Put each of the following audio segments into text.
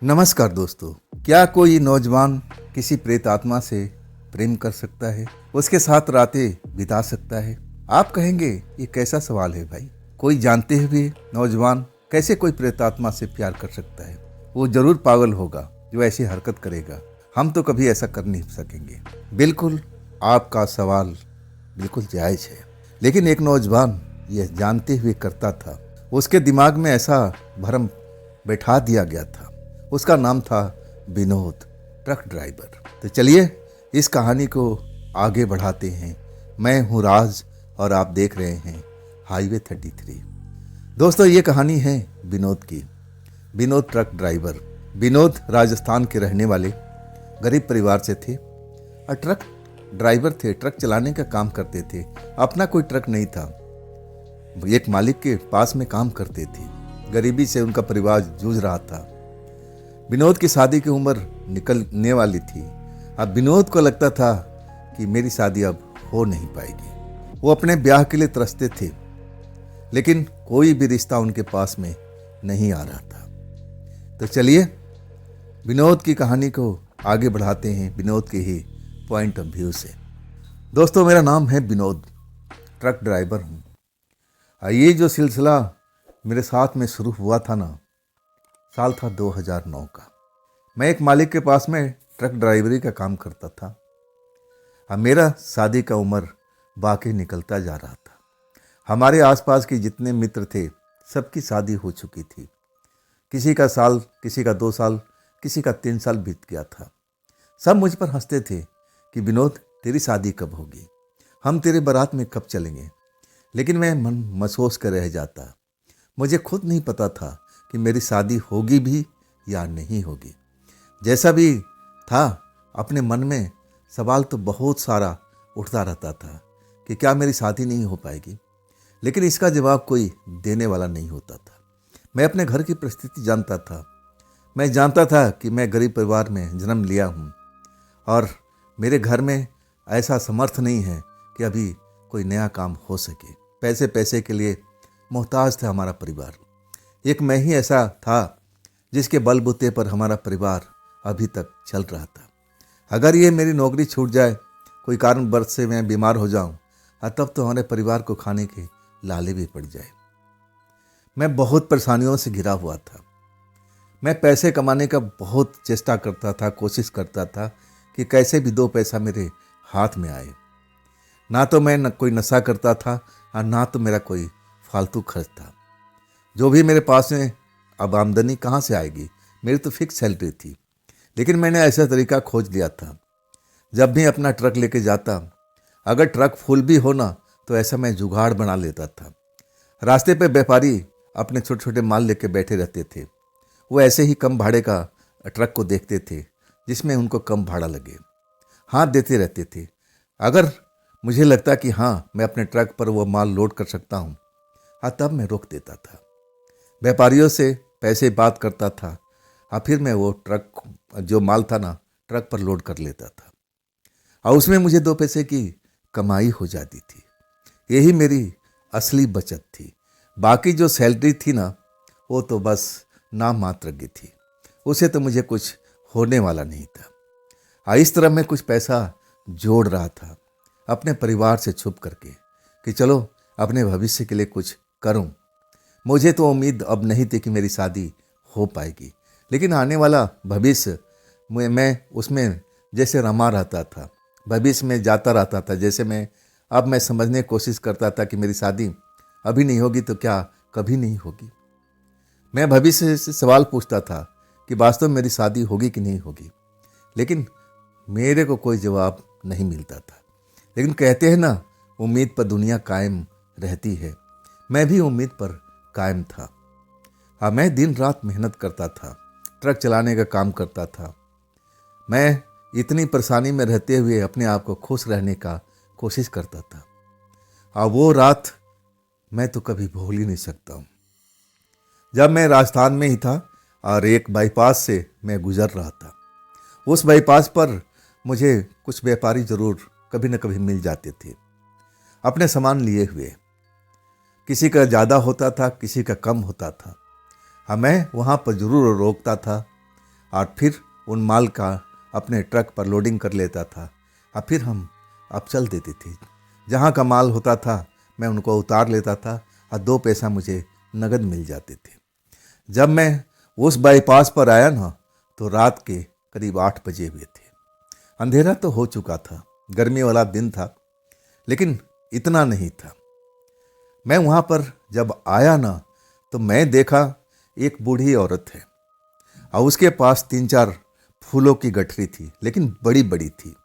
नमस्कार दोस्तों। क्या कोई नौजवान किसी प्रेत आत्मा से प्रेम कर सकता है, उसके साथ रातें बिता सकता है? आप कहेंगे ये कैसा सवाल है भाई, कोई जानते हुए नौजवान कैसे कोई प्रेत आत्मा से प्यार कर सकता है? वो जरूर पागल होगा जो ऐसी हरकत करेगा। हम तो कभी ऐसा कर नहीं सकेंगे। बिल्कुल, आपका सवाल बिल्कुल जायज है, लेकिन एक नौजवान यह जानते हुए करता था। उसके दिमाग में ऐसा भरम बैठा दिया गया था। उसका नाम था विनोद, ट्रक ड्राइवर। तो चलिए इस कहानी को आगे बढ़ाते हैं। मैं हूँ राज और आप देख रहे हैं हाईवे 33। दोस्तों, ये कहानी है विनोद की। Vinod truck driver. विनोद राजस्थान के रहने वाले गरीब परिवार से थे और ट्रक ड्राइवर थे। ट्रक चलाने का काम करते थे। अपना कोई ट्रक नहीं था, एक मालिक के पास में काम करते थे। गरीबी से उनका परिवार जूझ रहा था। विनोद की शादी की उम्र निकलने वाली थी। अब विनोद को लगता था कि मेरी शादी अब हो नहीं पाएगी। वो अपने ब्याह के लिए तरसते थे, लेकिन कोई भी रिश्ता उनके पास में नहीं आ रहा था। तो चलिए विनोद की कहानी को आगे बढ़ाते हैं विनोद के ही पॉइंट ऑफ व्यू से। दोस्तों, मेरा नाम है विनोद, ट्रक ड्राइवर हूँ। ये जो सिलसिला मेरे साथ में शुरू हुआ था ना, साल था 2009 का। मैं एक मालिक के पास में ट्रक ड्राइवरी का काम करता था। अब मेरा शादी का उम्र बाकी निकलता जा रहा था। हमारे आसपास के जितने मित्र थे सबकी शादी हो चुकी थी। किसी का साल, किसी का 2 साल, किसी का 3 साल बीत गया था। सब मुझ पर हंसते थे कि विनोद, तेरी शादी कब होगी, हम तेरे बारात में कब चलेंगे। लेकिन मैं मन महसूस कर रह जाता। मुझे खुद नहीं पता था कि मेरी शादी होगी भी या नहीं होगी। जैसा भी था, अपने मन में सवाल तो बहुत सारा उठता रहता था कि क्या मेरी शादी नहीं हो पाएगी, लेकिन इसका जवाब कोई देने वाला नहीं होता था। मैं अपने घर की परिस्थिति जानता था। मैं जानता था कि मैं गरीब परिवार में जन्म लिया हूँ और मेरे घर में ऐसा समर्थ नहीं है कि अभी कोई नया काम हो सके। पैसे पैसे के लिए मोहताज था हमारा परिवार। एक मैं ही ऐसा था जिसके बलबूते पर हमारा परिवार अभी तक चल रहा था। अगर ये मेरी नौकरी छूट जाए, कोई कारणवश से मैं बीमार हो जाऊं, तब तो हमारे परिवार को खाने के लाले भी पड़ जाए। मैं बहुत परेशानियों से घिरा हुआ था। मैं पैसे कमाने का बहुत चेष्टा करता था, कोशिश करता था कि कैसे भी 2 पैसा मेरे हाथ में आए। ना तो मैं कोई नशा करता था और ना तो मेरा कोई फालतू खर्च था। जो भी मेरे पास में अब आमदनी कहाँ से आएगी, मेरी तो फिक्स सैलरी थी। लेकिन मैंने ऐसा तरीका खोज लिया था। जब भी अपना ट्रक लेके जाता, अगर ट्रक फुल भी हो ना, तो ऐसा मैं जुगाड़ बना लेता था। रास्ते पे व्यापारी अपने छोटे छोटे माल लेके बैठे रहते थे। वो ऐसे ही कम भाड़े का ट्रक को देखते थे जिसमें उनको कम भाड़ा लगे, हाथ देते रहते थे। अगर मुझे लगता कि हाँ, मैं अपने ट्रक पर वो माल लोड कर सकता हूँ, तब मैं रोक देता था। व्यापारियों से पैसे बात करता था और फिर मैं वो ट्रक जो माल था ना, ट्रक पर लोड कर लेता था और उसमें मुझे 2 पैसे की कमाई हो जाती थी। यही मेरी असली बचत थी। बाकी जो सैलरी थी ना, वो तो बस नाम मात्र की थी। उसे तो मुझे कुछ होने वाला नहीं था। इस तरह मैं कुछ पैसा जोड़ रहा था अपने परिवार से छुप करके कि चलो अपने भविष्य के लिए कुछ करूं। मुझे तो उम्मीद अब नहीं थी कि मेरी शादी हो पाएगी, लेकिन आने वाला भविष्य मैं उसमें जैसे रमा रहता था, भविष्य में जाता रहता था। जैसे मैं समझने की कोशिश करता था कि मेरी शादी अभी नहीं होगी तो क्या कभी नहीं होगी। मैं भविष्य से सवाल पूछता था कि वास्तव में मेरी शादी होगी कि नहीं होगी, लेकिन मेरे को कोई जवाब नहीं मिलता था। लेकिन कहते हैं ना, उम्मीद पर दुनिया कायम रहती है। मैं भी उम्मीद पर कायम था। हाँ, मैं दिन रात मेहनत करता था, ट्रक चलाने का काम करता था। मैं इतनी परेशानी में रहते हुए अपने आप को खुश रहने का कोशिश करता था। वो रात मैं तो कभी भूल ही नहीं सकता हूँ, जब मैं राजस्थान में ही था और एक बाईपास से मैं गुजर रहा था। उस बाईपास पर मुझे कुछ व्यापारी जरूर कभी न कभी मिल जाते थे, अपने सामान लिए हुए। किसी का ज़्यादा होता था, किसी का कम होता था। मैं वहाँ पर जरूर रोकता था और फिर उन माल का अपने ट्रक पर लोडिंग कर लेता था। और फिर हम अब चल देते थे। जहाँ का माल होता था मैं उनको उतार लेता था और 2 पैसा मुझे नगद मिल जाते थे। जब मैं उस बाईपास पर आया ना तो रात के करीब 8 बजे हुए थे। अंधेरा तो हो चुका था, गर्मी वाला दिन था, लेकिन इतना नहीं था। मैं वहाँ पर जब आया ना तो मैं देखा एक बूढ़ी औरत है और उसके पास 3-4 फूलों की गठरी थी, लेकिन बड़ी बड़ी थी।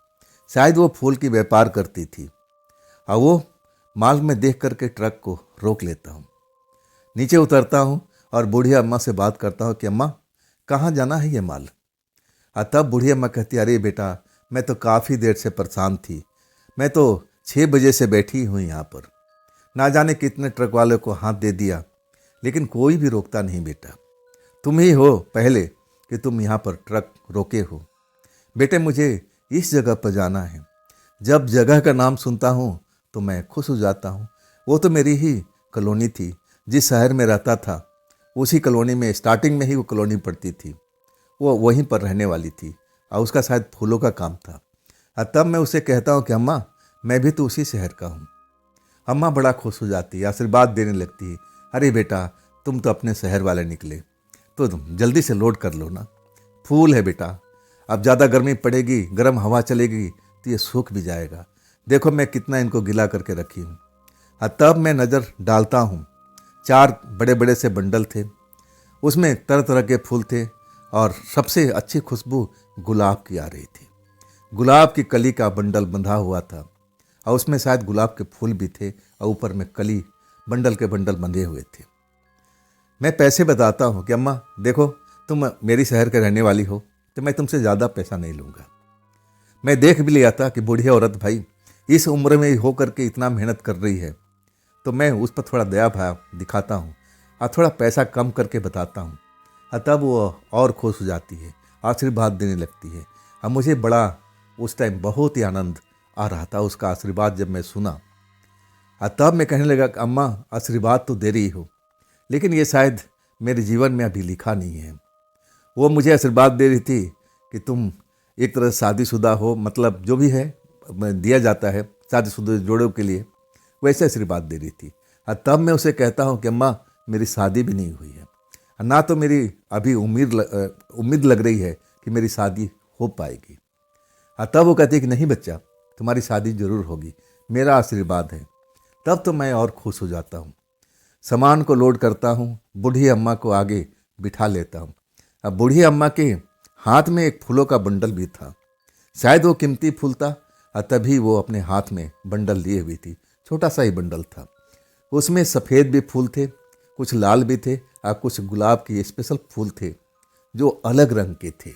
शायद वो फूल की व्यापार करती थी। और वो माल में देख करके ट्रक को रोक लेता हूँ, नीचे उतरता हूँ और बूढ़ी अम्मा से बात करता हूँ कि अम्मा कहाँ जाना है ये माल। और तब बूढ़ी अम्मा कहती, अरे बेटा मैं तो काफ़ी देर से परेशान थी, मैं तो 6 बजे से बैठी हूँ यहाँ पर, ना जाने कितने ट्रक वाले को हाथ दे दिया, लेकिन कोई भी रोकता नहीं बेटा। तुम ही हो पहले कि तुम यहाँ पर ट्रक रोके हो। बेटे मुझे इस जगह पर जाना है। जब जगह का नाम सुनता हूँ तो मैं खुश हो जाता हूँ। वो तो मेरी ही कॉलोनी थी, जिस शहर में रहता था उसी कॉलोनी में, स्टार्टिंग में ही वो कॉलोनी पड़ती थी। वो वहीं पर रहने वाली थी और उसका शायद फूलों का काम था। और तब मैं उसे कहता हूँ कि अम्मा मैं भी तो उसी शहर का हूँ। अम्मा बड़ा खुश हो जाती है, आशीर्वाद देने लगती है, अरे बेटा तुम तो अपने शहर वाले निकले, तो तुम जल्दी से लोड कर लो ना, फूल है बेटा, अब ज़्यादा गर्मी पड़ेगी, गर्म हवा चलेगी तो ये सूख भी जाएगा। देखो मैं कितना इनको गिला करके रखी हूँ। और तब मैं नज़र डालता हूँ, 4 बड़े बड़े से बंडल थे, उसमें तरह तरह के फूल थे और सबसे अच्छी खुशबू गुलाब की आ रही थी। गुलाब की कली का बंडल बंधा हुआ था और उसमें शायद गुलाब के फूल भी थे और ऊपर में कली बंडल के बंडल बंधे हुए थे। मैं पैसे बताता हूँ कि अम्मा देखो तुम मेरी शहर के रहने वाली हो तो मैं तुमसे ज़्यादा पैसा नहीं लूँगा। मैं देख भी लिया था कि बूढ़ी औरत भाई इस उम्र में हो करके इतना मेहनत कर रही है, तो मैं उस पर थोड़ा दया भाव दिखाता हूँ और थोड़ा पैसा कम करके बताता हूँ। और तब वो और खुश हो जाती है, आशीर्वाद देने लगती है। और मुझे बड़ा उस टाइम बहुत ही आनंद आ रहा था उसका आशीर्वाद जब मैं सुना। और तब मैं कहने लगा कि अम्मा आशीर्वाद तो दे रही हो, लेकिन ये शायद मेरे जीवन में अभी लिखा नहीं है। वो मुझे आशीर्वाद दे रही थी कि तुम एक तरह से शादीशुदा हो, मतलब जो भी है दिया जाता है शादीशुदा जोड़ों के लिए, वैसे आशीर्वाद दे रही थी। और तब मैं उसे कहता हूँ कि अम्मा मेरी शादी भी नहीं हुई है, ना तो मेरी अभी उम्मीद लग रही है कि मेरी शादी हो पाएगी। और तब वो कहती है कि नहीं बच्चा तुम्हारी शादी जरूर होगी, मेरा आशीर्वाद है। तब तो मैं और खुश हो जाता हूँ। सामान को लोड करता हूँ, बूढ़ी अम्मा को आगे बिठा लेता हूँ। अब बूढ़ी अम्मा के हाथ में एक फूलों का बंडल भी था, शायद वो कीमती फूल था और तभी वो अपने हाथ में बंडल लिए हुई थी। छोटा सा ही बंडल था, उसमें सफ़ेद भी फूल थे, कुछ लाल भी थे और कुछ गुलाब के स्पेशल फूल थे जो अलग रंग के थे।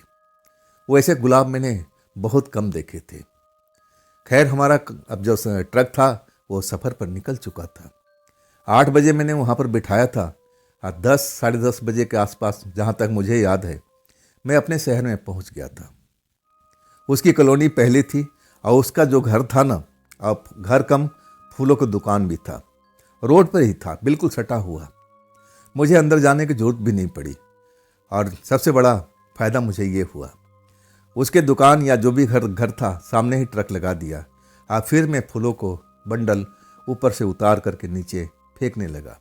वो ऐसे गुलाब मैंने बहुत कम देखे थे। खैर हमारा अब जो ट्रक था वो सफ़र पर निकल चुका था। 8 बजे मैंने वहाँ पर बिठाया था और 10 साढ़े 10 बजे के आसपास, जहाँ तक मुझे याद है, मैं अपने शहर में पहुँच गया था। उसकी कॉलोनी पहले थी और उसका जो घर था ना, अब घर कम फूलों की दुकान भी था, रोड पर ही था, बिल्कुल सटा हुआ। मुझे अंदर जाने की जरूरत भी नहीं पड़ी और सबसे बड़ा फ़ायदा मुझे ये हुआ, उसके दुकान या जो भी घर था सामने ही ट्रक लगा दिया और फिर मैं फूलों को बंडल ऊपर से उतार करके नीचे फेंकने लगा।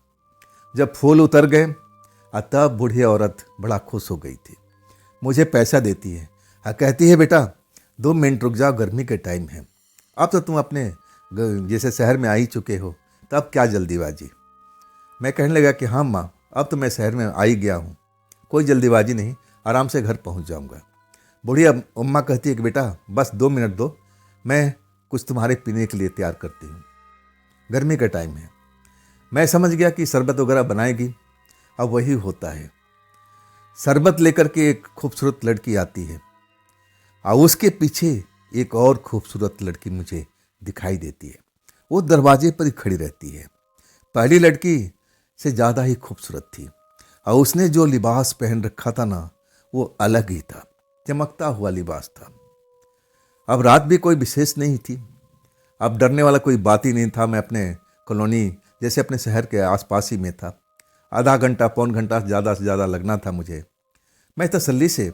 जब फूल उतर गए तब बूढ़ी औरत बड़ा खुश हो गई थी, मुझे पैसा देती है और कहती है बेटा 2 मिनट रुक जाओ, गर्मी के टाइम है, अब तो तुम अपने जैसे शहर में आ ही चुके हो, तब क्या जल्दीबाजी। मैं कहने लगा कि हाँ माँ अब तो मैं शहर में आ ही गया हूँ, कोई जल्दीबाजी नहीं, आराम से घर पहुँच जाऊँगा। बूढ़ी अम्मा कहती है कि बेटा बस 2 मिनट दो, मैं कुछ तुम्हारे पीने के लिए तैयार करती हूँ, गर्मी का टाइम है। मैं समझ गया कि शरबत वगैरह बनाएगी। अब वही होता है, शरबत लेकर के एक खूबसूरत लड़की आती है और उसके पीछे एक और खूबसूरत लड़की मुझे दिखाई देती है। वो दरवाजे पर ही खड़ी रहती है। पहली लड़की से ज़्यादा ही खूबसूरत थी और उसने जो लिबास पहन रखा था ना वो अलग ही था, चमकता हुआ लिबास था। अब रात भी कोई विशेष नहीं थी, अब डरने वाला कोई बात ही नहीं था। मैं अपने कॉलोनी जैसे अपने शहर के आसपास ही में था, आधा घंटा पौन घंटा ज़्यादा से ज़्यादा लगना था मुझे। मैं तसल्ली से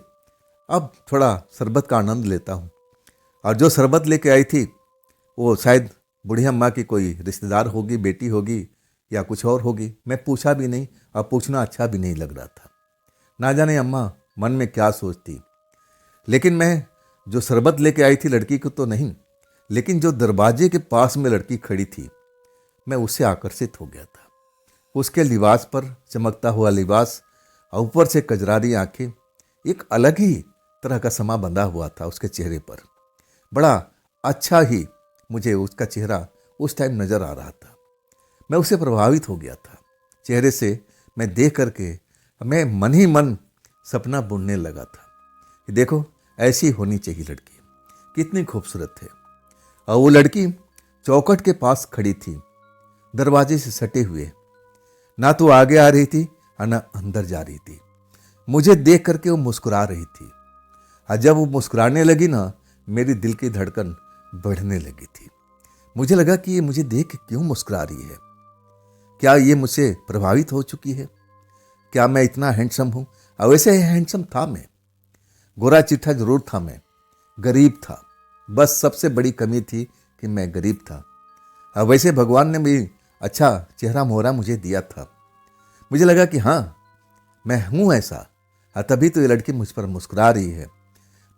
अब थोड़ा शरबत का आनंद लेता हूँ। और जो शरबत लेके आई थी वो शायद बूढ़ी अम्मा की कोई रिश्तेदार होगी, बेटी होगी या कुछ और होगी। मैं पूछा भी नहीं और पूछना अच्छा भी नहीं लग रहा था। ना जाने अम्मा मन में क्या सोचती। लेकिन मैं जो शरबत लेके आई थी लड़की को तो नहीं, लेकिन जो दरवाजे के पास में लड़की खड़ी थी मैं उससे आकर्षित हो गया था। उसके लिबास पर चमकता हुआ लिबास और ऊपर से कजरारी आंखें, एक अलग ही तरह का समा बंधा हुआ था उसके चेहरे पर। बड़ा अच्छा ही मुझे उसका चेहरा उस टाइम नज़र आ रहा था। मैं उससे प्रभावित हो गया था। चेहरे से मैं देख करके मैं मन ही मन सपना बुनने लगा था कि देखो ऐसी होनी चाहिए लड़की, कितनी खूबसूरत है। और वो लड़की चौखट के पास खड़ी थी, दरवाजे से सटे हुए, ना तो आगे आ रही थी और ना अंदर जा रही थी। मुझे देख करके वो मुस्कुरा रही थी और जब वो मुस्कुराने लगी ना, मेरी दिल की धड़कन बढ़ने लगी थी। मुझे लगा कि ये मुझे देख के क्यों मुस्कुरा रही है, क्या ये मुझसे प्रभावित हो चुकी है, क्या मैं इतना हैंडसम हूँ। और वैसे हैंडसम था मैं, गोरा चिट्ठा जरूर था, मैं गरीब था। बस सबसे बड़ी कमी थी कि मैं गरीब था। और वैसे भगवान ने भी अच्छा चेहरा मोहरा मुझे दिया था। मुझे लगा कि हाँ मैं हूँ ऐसा, और तभी तो ये लड़की मुझ पर मुस्कुरा रही है।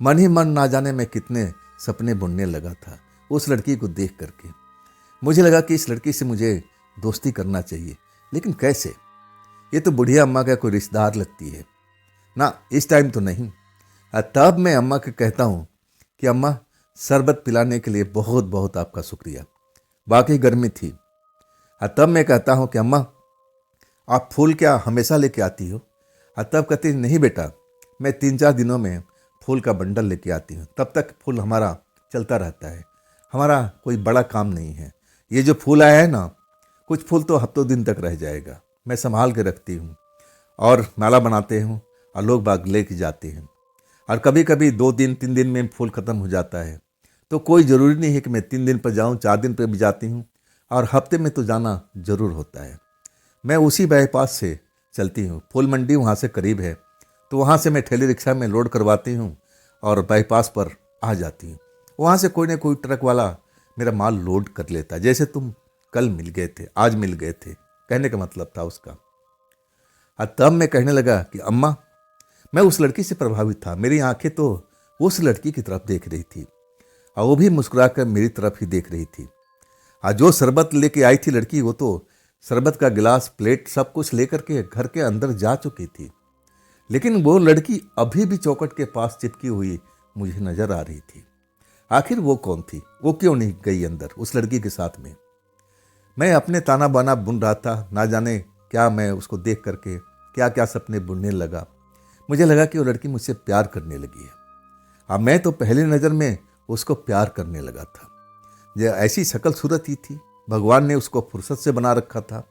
मन ही मन ना जाने मैं कितने सपने बुनने लगा था उस लड़की को देख करके। मुझे लगा कि इस लड़की से मुझे दोस्ती करना चाहिए, लेकिन कैसे, ये तो बुढ़िया अम्मा का कोई रिश्तेदार लगती है ना, इस टाइम तो नहीं। तब मैं अम्मा को कहता हूँ कि अम्मा शरबत पिलाने के लिए बहुत बहुत आपका शुक्रिया, वाकई गर्मी थी। तब मैं कहता हूँ कि अम्मा आप फूल क्या हमेशा लेके आती हो। तब कहती नहीं बेटा, मैं 3-4 दिनों में फूल का बंडल लेके आती हूँ, तब तक फूल हमारा चलता रहता है, हमारा कोई बड़ा काम नहीं है। ये जो फूल आया है ना, कुछ फूल तो हफ्तों दिन तक रह जाएगा, मैं संभाल के रखती हूँ और माला बनाते हूँ और लोग बाग लेके जाते हैं। और कभी कभी 2 दिन 3 दिन में फूल ख़त्म हो जाता है, तो कोई ज़रूरी नहीं है कि मैं 3 दिन पर जाऊँ, 4 दिन पर भी जाती हूँ, और हफ्ते में तो जाना ज़रूर होता है। मैं उसी बाईपास से चलती हूँ, फूल मंडी वहाँ से करीब है, तो वहाँ से मैं ठेली रिक्शा में लोड करवाती हूँ और बाईपास पर आ जाती हूँ। वहाँ से कोई ना कोई ट्रक वाला मेरा माल लोड कर लेता है। जैसे तुम कल मिल गए थे, आज मिल गए थे, कहने का मतलब था उसका। और तब मैं कहने लगा कि अम्मा मैं उस लड़की से प्रभावित था, मेरी आंखें तो उस लड़की की तरफ देख रही थी और वो भी मुस्कुरा कर मेरी तरफ ही देख रही थी। और जो शरबत लेके आई थी लड़की, वो तो शरबत का गिलास, प्लेट सब कुछ लेकर के घर के अंदर जा चुकी थी, लेकिन वो लड़की अभी भी चौखट के पास चिपकी हुई मुझे नजर आ रही थी। आखिर वो कौन थी, वो क्यों नहीं गई अंदर उस लड़की के साथ में। मैं अपने ताना बाना बुन रहा था, ना जाने क्या मैं उसको देख करके क्या क्या सपने बुनने लगा। मुझे लगा कि वो लड़की मुझसे प्यार करने लगी है। अब मैं तो पहली नज़र में उसको प्यार करने लगा था। ये ऐसी शक्ल सूरत ही थी, भगवान ने उसको फुर्सत से बना रखा था,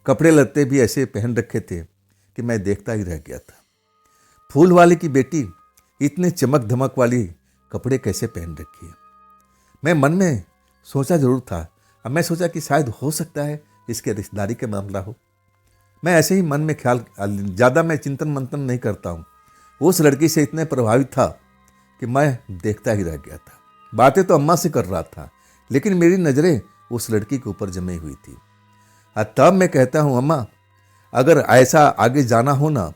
कपड़े लत्ते भी ऐसे पहन रखे थे कि मैं देखता ही रह गया था। फूल वाले की बेटी इतने चमक धमक वाली कपड़े कैसे पहन रखी है। मैं मन में सोचा जरूर था। अब मैं सोचा कि शायद हो सकता है इसके रिश्तेदारी का मामला हो। मैं ऐसे ही मन में ख्याल, ज़्यादा मैं चिंतन मंथन नहीं करता हूँ। उस लड़की से इतने प्रभावित था कि मैं देखता ही रह गया था। बातें तो अम्मा से कर रहा था, लेकिन मेरी नज़रें उस लड़की के ऊपर जमी हुई थी। तब मैं कहता हूँ अम्मा अगर ऐसा आगे जाना हो ना,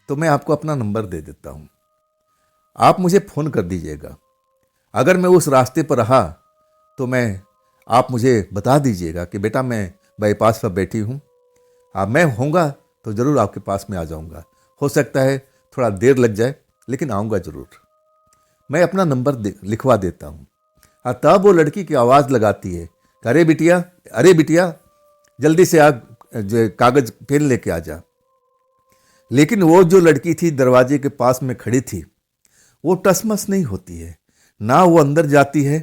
तो मैं आपको अपना नंबर दे देता हूँ, आप मुझे फ़ोन कर दीजिएगा। अगर मैं उस रास्ते पर रहा तो आप मुझे बता दीजिएगा कि बेटा मैं बाईपास पर बैठी हूँ, मैं होऊंगा तो ज़रूर आपके पास में आ जाऊँगा। हो सकता है थोड़ा देर लग जाए, लेकिन आऊँगा ज़रूर। मैं अपना नंबर लिखवा देता हूँ। तब वो लड़की की आवाज़ लगाती है, अरे बिटिया जल्दी से जो कागज़ पेन लेके आ जा। लेकिन वो जो लड़की थी दरवाजे के पास में खड़ी थी, वो टसमस नहीं होती है, ना वो अंदर जाती है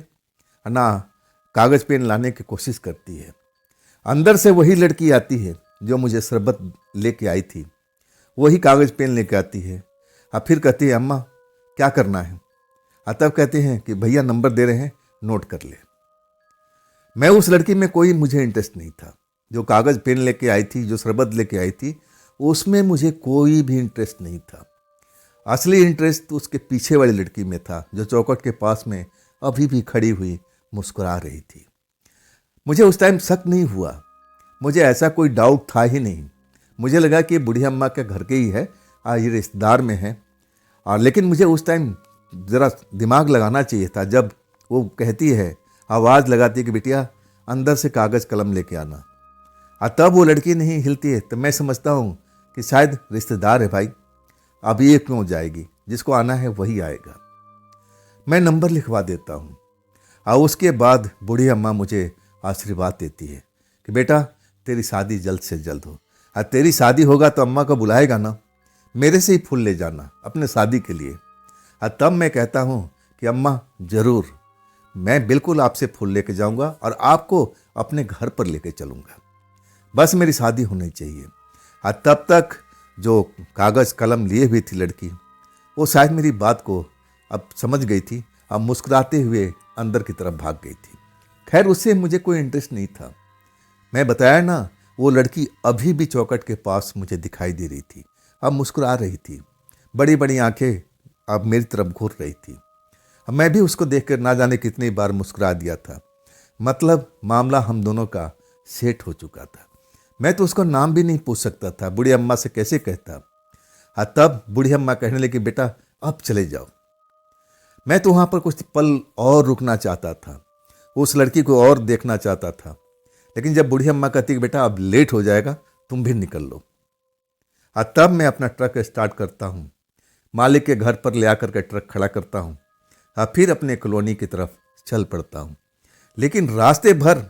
ना कागज़ पेन लाने की कोशिश करती है। अंदर से वही लड़की आती है जो मुझे शरबत लेके आई थी, वही कागज़ पेन लेके आती है। अब फिर कहती है अम्मा क्या करना है। तब कहते हैं कि भैया नंबर दे रहे हैं, नोट कर ले। मैं उस लड़की में कोई मुझे इंटरेस्ट नहीं था। जो कागज़ पेन लेके आई थी, जो शरबत लेके आई थी, उसमें मुझे कोई भी इंटरेस्ट नहीं था। असली इंटरेस्ट तो उसके पीछे वाली लड़की में था, जो चौखट के पास में अभी भी खड़ी हुई मुस्कुरा रही थी। मुझे उस टाइम शक नहीं हुआ, मुझे ऐसा कोई डाउट था ही नहीं। मुझे लगा कि बूढ़ी अम्मा के घर के ही है, ये रिश्तेदार में है। और लेकिन मुझे उस टाइम ज़रा दिमाग लगाना चाहिए था, जब वो कहती है, आवाज़ लगाती है कि बिटिया अंदर से कागज़ कलम लेके आना, और तब वो लड़की नहीं हिलती है, तो मैं समझता हूँ कि शायद रिश्तेदार है भाई, अब ये क्यों जाएगी, जिसको आना है वही आएगा। मैं नंबर लिखवा देता हूँ और उसके बाद बूढ़ी अम्मा मुझे आशीर्वाद देती है कि बेटा तेरी शादी जल्द से जल्द हो, और तेरी शादी होगा तो अम्मा को बुलाएगा ना, मेरे से ही फूल ले जाना अपने शादी के लिए। और तब मैं कहता हूँ कि अम्मा ज़रूर, मैं बिल्कुल आपसे फूल लेके जाऊँगा और आपको अपने घर पर लेके चलूँगा, बस मेरी शादी होनी चाहिए। और तब तक जो कागज़ कलम लिए हुई थी लड़की, वो शायद मेरी बात को अब समझ गई थी, अब मुस्कुराते हुए अंदर की तरफ भाग गई थी। खैर उससे मुझे कोई इंटरेस्ट नहीं था। मैं बताया ना, वो लड़की अभी भी चौखट के पास मुझे दिखाई दे रही थी, अब मुस्कुरा रही थी, बड़ी बड़ी आंखें अब मेरी तरफ घूर रही थी। अब मैं भी उसको देखकर ना जाने कितनी बार मुस्कुरा दिया था। मतलब मामला हम दोनों का सेट हो चुका था। मैं तो उसको नाम भी नहीं पूछ सकता था, बूढ़ी अम्मा से कैसे कहता। तब बूढ़ी अम्मा कहने लगी, बेटा अब चले जाओ। मैं तो वहाँ पर कुछ पल और रुकना चाहता था, उस लड़की को और देखना चाहता था, लेकिन जब बूढ़ी अम्मा कहती कि बेटा अब लेट हो जाएगा, तुम भी निकल लो। तब मैं अपना ट्रक स्टार्ट करता हूँ, मालिक के घर पर ले आकर के ट्रक खड़ा करता हूँ, फिर अपने कॉलोनी की तरफ चल पड़ता हूँ। लेकिन रास्ते भर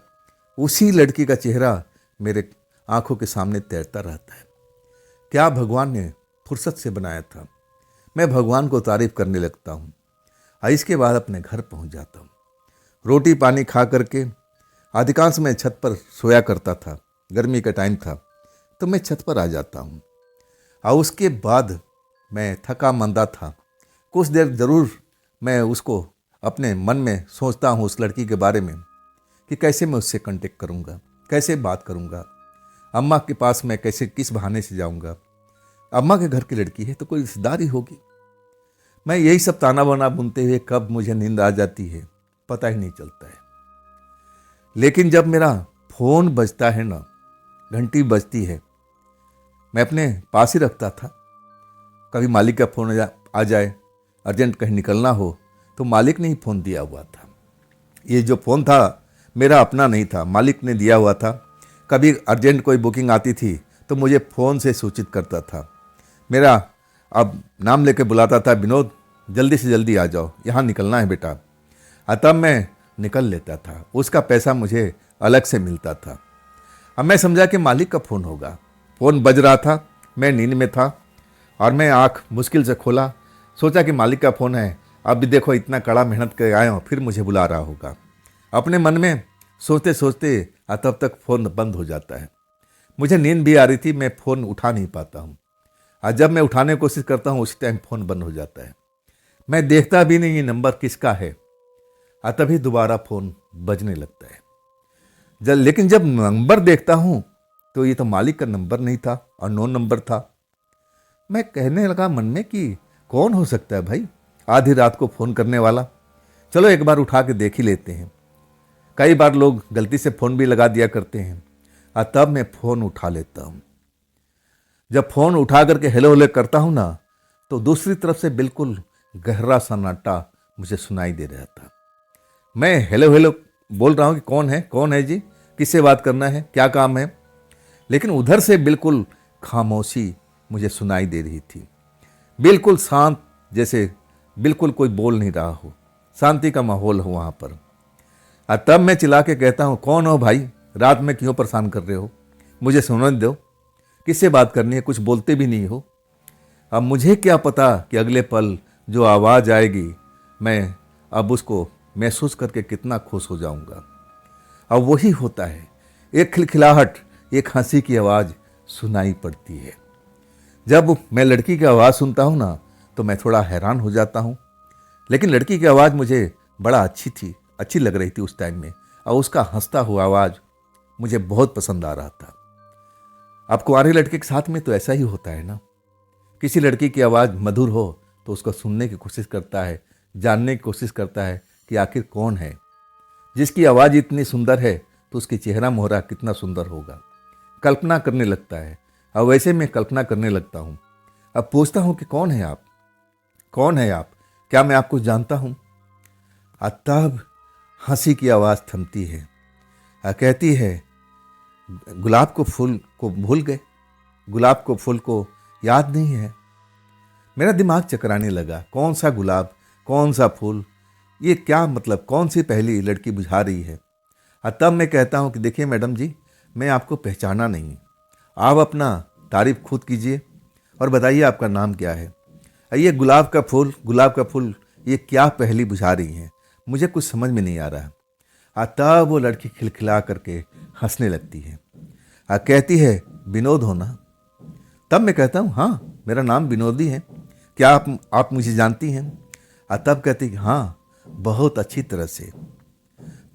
उसी लड़की का चेहरा मेरे आंखों के सामने तैरता रहता है। क्या भगवान ने फुर्सत से बनाया था। मैं भगवान को तारीफ करने लगता हूँ। इसके बाद अपने घर पहुँच जाता हूँ। रोटी पानी खा करके अधिकांश मैं छत पर सोया करता था, गर्मी का टाइम था, तो मैं छत पर आ जाता हूँ। और उसके बाद मैं थका मंदा था, कुछ देर ज़रूर मैं उसको अपने मन में सोचता हूँ उस लड़की के बारे में कि कैसे मैं उससे कांटेक्ट करूँगा, कैसे बात करूँगा, अम्मा के पास मैं कैसे किस बहाने से जाऊँगा। अम्मा के घर की लड़की है तो कोई रिश्तेदार ही होगी। मैं यही सब ताना बाना बुनते हुए कब मुझे नींद आ जाती है पता ही नहीं चलता है। लेकिन जब मेरा फ़ोन बजता है ना, घंटी बजती है, मैं अपने पास ही रखता था। कभी मालिक का फ़ोन आ जाए, अर्जेंट कहीं निकलना हो, तो मालिक ने ही फ़ोन दिया हुआ था। ये जो फ़ोन था मेरा अपना नहीं था, मालिक ने दिया हुआ था। कभी अर्जेंट कोई बुकिंग आती थी तो मुझे फ़ोन से सूचित करता था। मेरा अब नाम लेके बुलाता था, विनोद जल्दी से जल्दी आ जाओ, यहाँ निकलना है बेटा। तब मैं निकल लेता था, उसका पैसा मुझे अलग से मिलता था। अब मैं समझा कि मालिक का फ़ोन होगा। फ़ोन बज रहा था, मैं नींद में था और मैं आँख मुश्किल से खोला, सोचा कि मालिक का फ़ोन है, अब भी देखो इतना कड़ा मेहनत कर आया हूँ, फिर मुझे बुला रहा होगा। अपने मन में सोचते सोचते तब तक फ़ोन बंद हो जाता है। मुझे नींद भी आ रही थी, मैं फ़ोन उठा नहीं पाता हूँ। और जब मैं उठाने की कोशिश करता हूँ उसी टाइम फ़ोन बंद हो जाता है। मैं देखता भी नहीं ये नंबर किसका है, तभी दोबारा फ़ोन बजने लगता है। लेकिन जब नंबर देखता हूँ तो ये तो मालिक का नंबर नहीं था और नो नंबर था। मैं कहने लगा मन में कि कौन हो सकता है भाई आधी रात को फ़ोन करने वाला, चलो एक बार उठा के देख ही लेते हैं। कई बार लोग गलती से फ़ोन भी लगा दिया करते हैं, और तब मैं फ़ोन उठा लेता हूँ। जब फ़ोन उठा करके हेलो हेलो करता हूँ ना, तो दूसरी तरफ से बिल्कुल गहरा सन्नाटा मुझे सुनाई दे रहा था। मैं हेलो हेलो बोल रहा हूँ कि कौन है जी, किससे बात करना है, क्या काम है, लेकिन उधर से बिल्कुल खामोशी मुझे सुनाई दे रही थी, बिल्कुल शांत, जैसे बिल्कुल कोई बोल नहीं रहा हो, शांति का माहौल हो वहाँ पर। और तब मैं चिल्ला के कहता हूँ, कौन हो भाई, रात में क्यों परेशान कर रहे हो, मुझे सुनने दो, किससे बात करनी है, कुछ बोलते भी नहीं हो। अब मुझे क्या पता कि अगले पल जो आवाज़ आएगी मैं अब उसको महसूस करके कितना खुश हो जाऊंगा। अब वही होता है, एक खिलखिलाहट, एक हंसी की आवाज़ सुनाई पड़ती है। जब मैं लड़की की आवाज़ सुनता हूँ ना, तो मैं थोड़ा हैरान हो जाता हूँ, लेकिन लड़की की आवाज़ मुझे बड़ा अच्छी लग रही थी उस टाइम में, और उसका हंसता हुआ आवाज़ मुझे बहुत पसंद आ रहा था। अब कुंवारे लड़के के साथ में तो ऐसा ही होता है ना, किसी लड़की की आवाज़ मधुर हो तो उसको सुनने की कोशिश करता है, जानने की कोशिश करता है कि आखिर कौन है। जिसकी आवाज़ इतनी सुंदर है तो उसकी चेहरा मोहरा कितना सुंदर होगा। कल्पना करने लगता है। अब वैसे मैं कल्पना करने लगता हूँ। अब पूछता हूँ कि कौन है आप, कौन है आप, क्या मैं आपको जानता हूँ? तब हंसी की आवाज़ थमती है। कहती है, गुलाब को फूल को भूल गए, गुलाब को फूल को याद नहीं है। मेरा दिमाग चकराने लगा। कौन सा गुलाब, कौन सा फूल, ये क्या मतलब, कौन सी पहली लड़की बुझा रही है? तब मैं कहता हूँ कि देखिए मैडम जी, मैं आपको पहचाना नहीं। आप अपना तारीफ खुद कीजिए और बताइए आपका नाम क्या है। ये गुलाब का फूल, गुलाब का फूल, ये क्या पहली बुझा रही हैं? मुझे कुछ समझ में नहीं आ रहा। तब वो लड़की खिलखिला करके हंसने लगती है। कहती है, विनोद हो ना? तब मैं कहता हूँ हाँ, मेरा नाम विनोदी है। क्या आप मुझे जानती हैं? तब कहती है हाँ, बहुत अच्छी तरह से।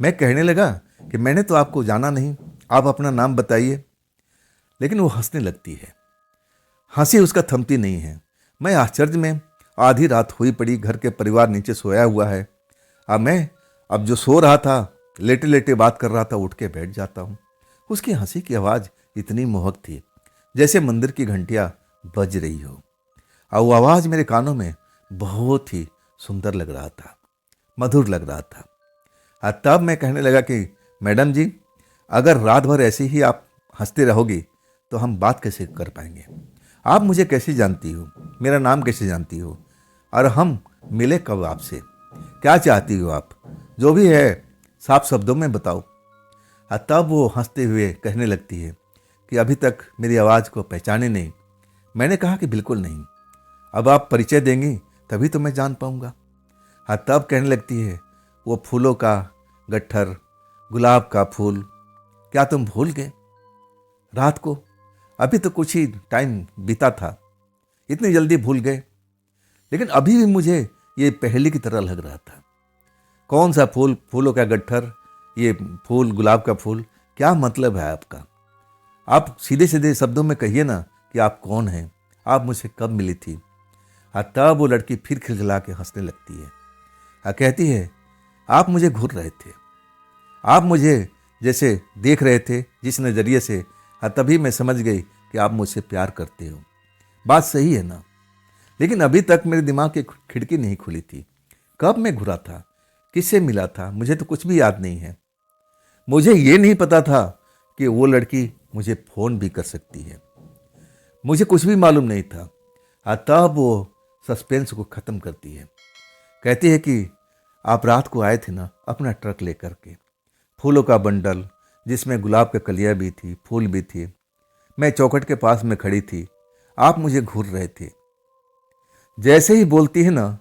मैं कहने लगा कि मैंने तो आपको जाना नहीं, आप अपना नाम बताइए। लेकिन वो हंसने लगती है। हंसी उसका थमती नहीं है। मैं आश्चर्य में, आधी रात हुई पड़ी, घर के परिवार नीचे सोया हुआ है। अब जो सो रहा था, लेटे लेटे बात कर रहा था, उठ के बैठ जाता हूँ। उसकी हंसी की आवाज़ इतनी मोहक थी जैसे मंदिर की घंटियाँ बज रही हो, और वो आवाज़ मेरे कानों में बहुत ही सुंदर लग रहा था, मधुर लग रहा था। तब मैं कहने लगा कि मैडम जी, अगर रात भर ऐसे ही आप हंसते रहोगी तो हम बात कैसे कर पाएंगे? आप मुझे कैसे जानती हो, मेरा नाम कैसे जानती हो, और हम मिले कब आपसे? क्या चाहती हो आप? जो भी है साफ शब्दों में बताओ। तब वो हंसते हुए कहने लगती है कि अभी तक मेरी आवाज़ को पहचाने नहीं। मैंने कहा कि बिल्कुल नहीं, अब आप परिचय देंगी तभी तो मैं जान पाऊंगा। तब कहने लगती है, वो फूलों का गट्ठर, गुलाब का फूल, क्या तुम भूल गए रात को? अभी तो कुछ ही टाइम बीता था, इतनी जल्दी भूल गए? लेकिन अभी भी मुझे ये पहेली की तरह लग रहा था। कौन सा फूल, फूलों का गट्ठर, ये फूल, गुलाब का फूल, क्या मतलब है आपका? आप सीधे सीधे शब्दों में कहिए ना कि आप कौन हैं, आप मुझसे कब मिली थी? तब वो लड़की फिर खिलखिला के हंसने लगती है। कहती है, आप मुझे घूर रहे थे, आप मुझे जैसे देख रहे थे जिस नज़रिए से, तभी मैं समझ गई कि आप मुझसे प्यार करते हो। बात सही है ना? लेकिन अभी तक मेरे दिमाग की खिड़की नहीं खुली थी। कब मैं घुरा था, किससे मिला था, मुझे तो कुछ भी याद नहीं है। मुझे ये नहीं पता था कि वो लड़की मुझे फ़ोन भी कर सकती है। मुझे कुछ भी मालूम नहीं था। तब वो सस्पेंस को ख़त्म करती है। कहती है कि आप रात को आए थे ना अपना ट्रक लेकर के, फूलों का बंडल जिसमें गुलाब का कलियाँ भी थी, फूल भी थी। मैं चौखट के पास में खड़ी थी, आप मुझे घूर रहे थे। जैसे ही बोलती है ना,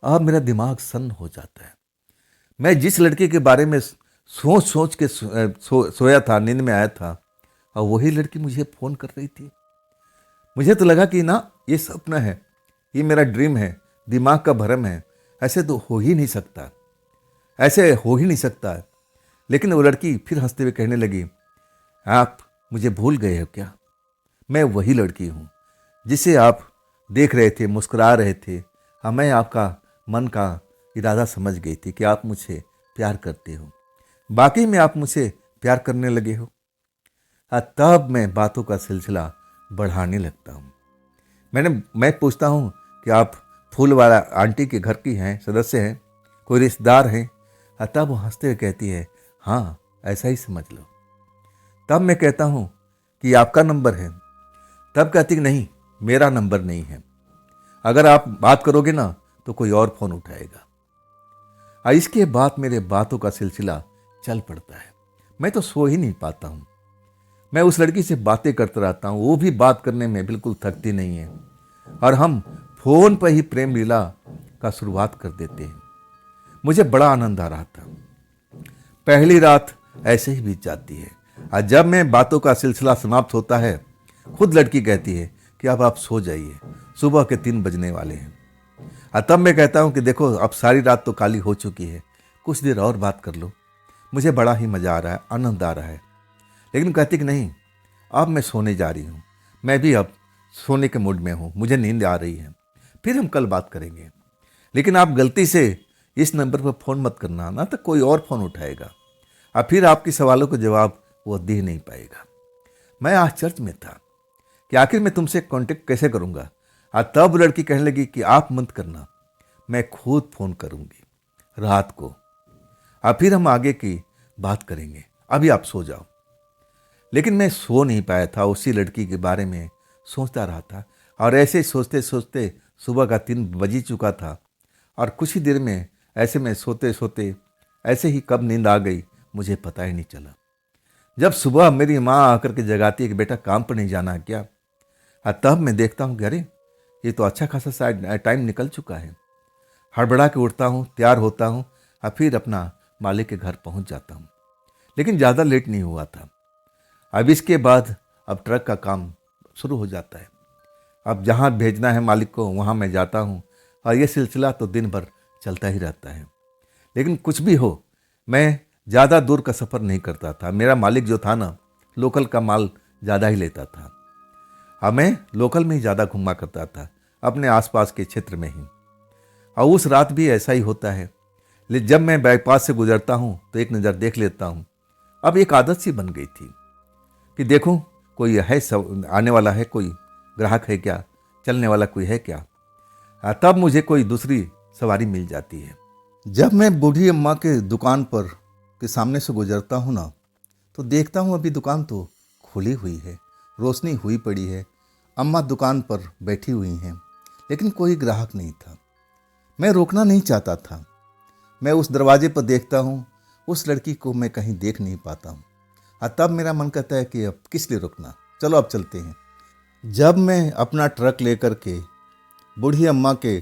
अब मेरा दिमाग सन्न हो जाता है। मैं जिस लड़के के बारे में सोच सोच के सोया था, नींद में आया था, और वही लड़की मुझे फ़ोन कर रही थी। मुझे तो लगा कि ना, ये सपना है, ये मेरा ड्रीम है, दिमाग का भ्रम है, ऐसे तो हो ही नहीं सकता, ऐसे हो ही नहीं सकता। लेकिन वो लड़की फिर हंसते हुए कहने लगी, आप मुझे भूल गए हो क्या? मैं वही लड़की हूँ जिसे आप देख रहे थे, मुस्कुरा रहे थे। हाँ, मैं आपका मन का इरादा समझ गई थी कि आप मुझसे प्यार करते हो। बाकी में आप मुझसे प्यार करने लगे हो। तब मैं बातों का सिलसिला बढ़ाने लगता हूँ। मैं पूछता हूँ कि आप फूल वाला आंटी के घर की हैं, सदस्य हैं, कोई रिश्तेदार हैं? तब वो हंसते हुए कहती है, हाँ, ऐसा ही समझ लो। तब मैं कहता हूँ कि आपका नंबर है? तब कहती कि नहीं, मेरा नंबर नहीं है, अगर आप बात करोगे ना तो कोई और फ़ोन उठाएगा। इसके बाद मेरे बातों का सिलसिला चल पड़ता है। मैं तो सो ही नहीं पाता हूँ। मैं उस लड़की से बातें करता रहता हूँ, वो भी बात करने में बिल्कुल थकती नहीं है, और हम फ़ोन पर ही प्रेम लीला का शुरुआत कर देते हैं। मुझे बड़ा आनंद आ रहा था। पहली रात ऐसे ही बीत जाती है, और जब मैं बातों का सिलसिला समाप्त होता है, खुद लड़की कहती है कि अब आप सो जाइए, सुबह के 3 बजने वाले हैं। तब मैं कहता हूँ कि देखो, अब सारी रात तो काली हो चुकी है, कुछ देर और बात कर लो। मुझे बड़ा ही मज़ा आ रहा है, आनंद आ रहा है। लेकिन कहती कि नहीं, अब मैं सोने जा रही हूँ, मैं भी अब सोने के मूड में हूँ, मुझे नींद आ रही है। फिर हम कल बात करेंगे। लेकिन आप गलती से इस नंबर पर फ़ोन मत करना, ना तो कोई और फ़ोन उठाएगा और फिर आपके सवालों का जवाब वो दे नहीं पाएगा। मैं आज चर्च में था कि आखिर मैं तुमसे कांटेक्ट कैसे करूंगा, और तब लड़की कहने लगी कि आप मत करना, मैं खुद फ़ोन करूंगी रात को, और फिर हम आगे की बात करेंगे, अभी आप सो जाओ। लेकिन मैं सो नहीं पाया था, उसी लड़की के बारे में सोचता रहा था, और ऐसे सोचते सोचते सुबह का 3 बज ही चुका था। और कुछ ही देर में ऐसे में सोते सोते ऐसे ही कब नींद आ गई मुझे पता ही नहीं चला। जब सुबह मेरी माँ आकर के जगाती है कि बेटा काम पर नहीं जाना है क्या, और तब मैं देखता हूँ कि अरे ये तो अच्छा खासा शायद टाइम निकल चुका है। हड़बड़ा के उठता हूँ, तैयार होता हूँ और फिर अपना मालिक के घर पहुँच जाता हूँ। लेकिन ज़्यादा लेट नहीं हुआ था। अब इसके बाद अब ट्रक का काम शुरू हो जाता है। अब जहाँ भेजना है मालिक को वहाँ मैं जाता हूँ, और ये सिलसिला तो दिन भर चलता ही रहता है। लेकिन कुछ भी हो, मैं ज़्यादा दूर का सफ़र नहीं करता था। मेरा मालिक जो था ना, लोकल का माल ज़्यादा ही लेता था। अब मैं लोकल में ही ज़्यादा घूमा करता था, अपने आसपास के क्षेत्र में ही। और उस रात भी ऐसा ही होता है। लेकिन जब मैं बाईपास से गुजरता हूँ तो एक नज़र देख लेता हूँ। अब एक आदत सी बन गई थी कि देखूँ कोई है, सब आने वाला है, कोई ग्राहक है क्या, चलने वाला कोई है क्या। तब मुझे कोई दूसरी सवारी मिल जाती है। जब मैं बूढ़ी अम्मा के दुकान पर के सामने से गुजरता हूँ ना, तो देखता हूँ अभी दुकान तो खुली हुई है, रोशनी हुई पड़ी है, अम्मा दुकान पर बैठी हुई हैं, लेकिन कोई ग्राहक नहीं था। मैं रोकना नहीं चाहता था। मैं उस दरवाजे पर देखता हूँ, उस लड़की को मैं कहीं देख नहीं पाता हूँ। तब मेरा मन कहता है कि अब किस लिए रुकना, चलो अब चलते हैं। जब मैं अपना ट्रक लेकर के बूढ़ी अम्मा के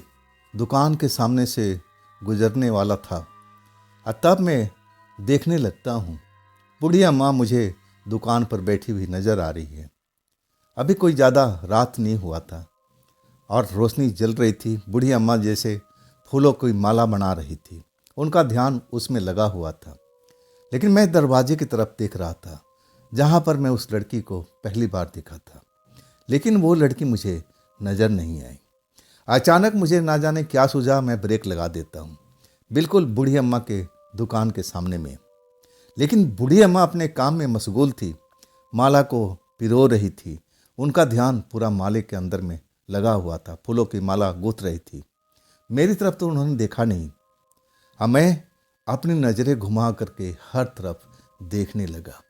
दुकान के सामने से गुजरने वाला था, तब मैं देखने लगता हूँ बूढ़ी अम्मा मुझे दुकान पर बैठी हुई नज़र आ रही है। अभी कोई ज़्यादा रात नहीं हुआ था और रोशनी जल रही थी। बूढ़ी अम्मा जैसे फूलों की माला बना रही थी, उनका ध्यान उसमें लगा हुआ था। लेकिन मैं दरवाजे की तरफ देख रहा था जहाँ पर मैं उस लड़की को पहली बार देखा था, लेकिन वो लड़की मुझे नज़र नहीं आई। अचानक मुझे ना जाने क्या सूझा, मैं ब्रेक लगा देता हूँ बिल्कुल बूढ़ी अम्मा के दुकान के सामने में। लेकिन बूढ़ी अम्मा अपने काम में मशगूल थी, माला को पिरो रही थी। उनका ध्यान पूरा माले के अंदर में लगा हुआ था, फूलों की माला गूंथ रही थी। मेरी तरफ तो उन्होंने देखा नहीं। मैं अपनी नज़रें घुमा करके हर तरफ देखने लगा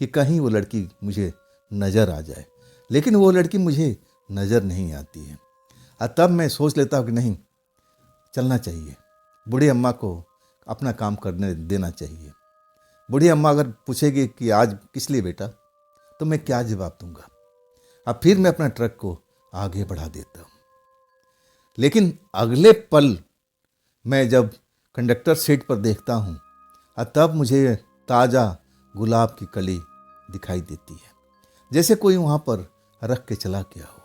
कि कहीं वो लड़की मुझे नज़र आ जाए, लेकिन वो लड़की मुझे नज़र नहीं आती है। तब मैं सोच लेता हूँ कि नहीं, चलना चाहिए, बूढ़ी अम्मा को अपना काम करने देना चाहिए। बूढ़ी अम्मा अगर पूछेगी कि आज किस लिए बेटा, तो मैं क्या जवाब दूंगा। अब फिर मैं अपना ट्रक को आगे बढ़ा देता हूँ। लेकिन अगले पल मैं जब कंडक्टर सीट पर देखता हूँ, तब मुझे ताज़ा गुलाब की कली दिखाई देती है, जैसे कोई वहाँ पर रख के चला गया हो।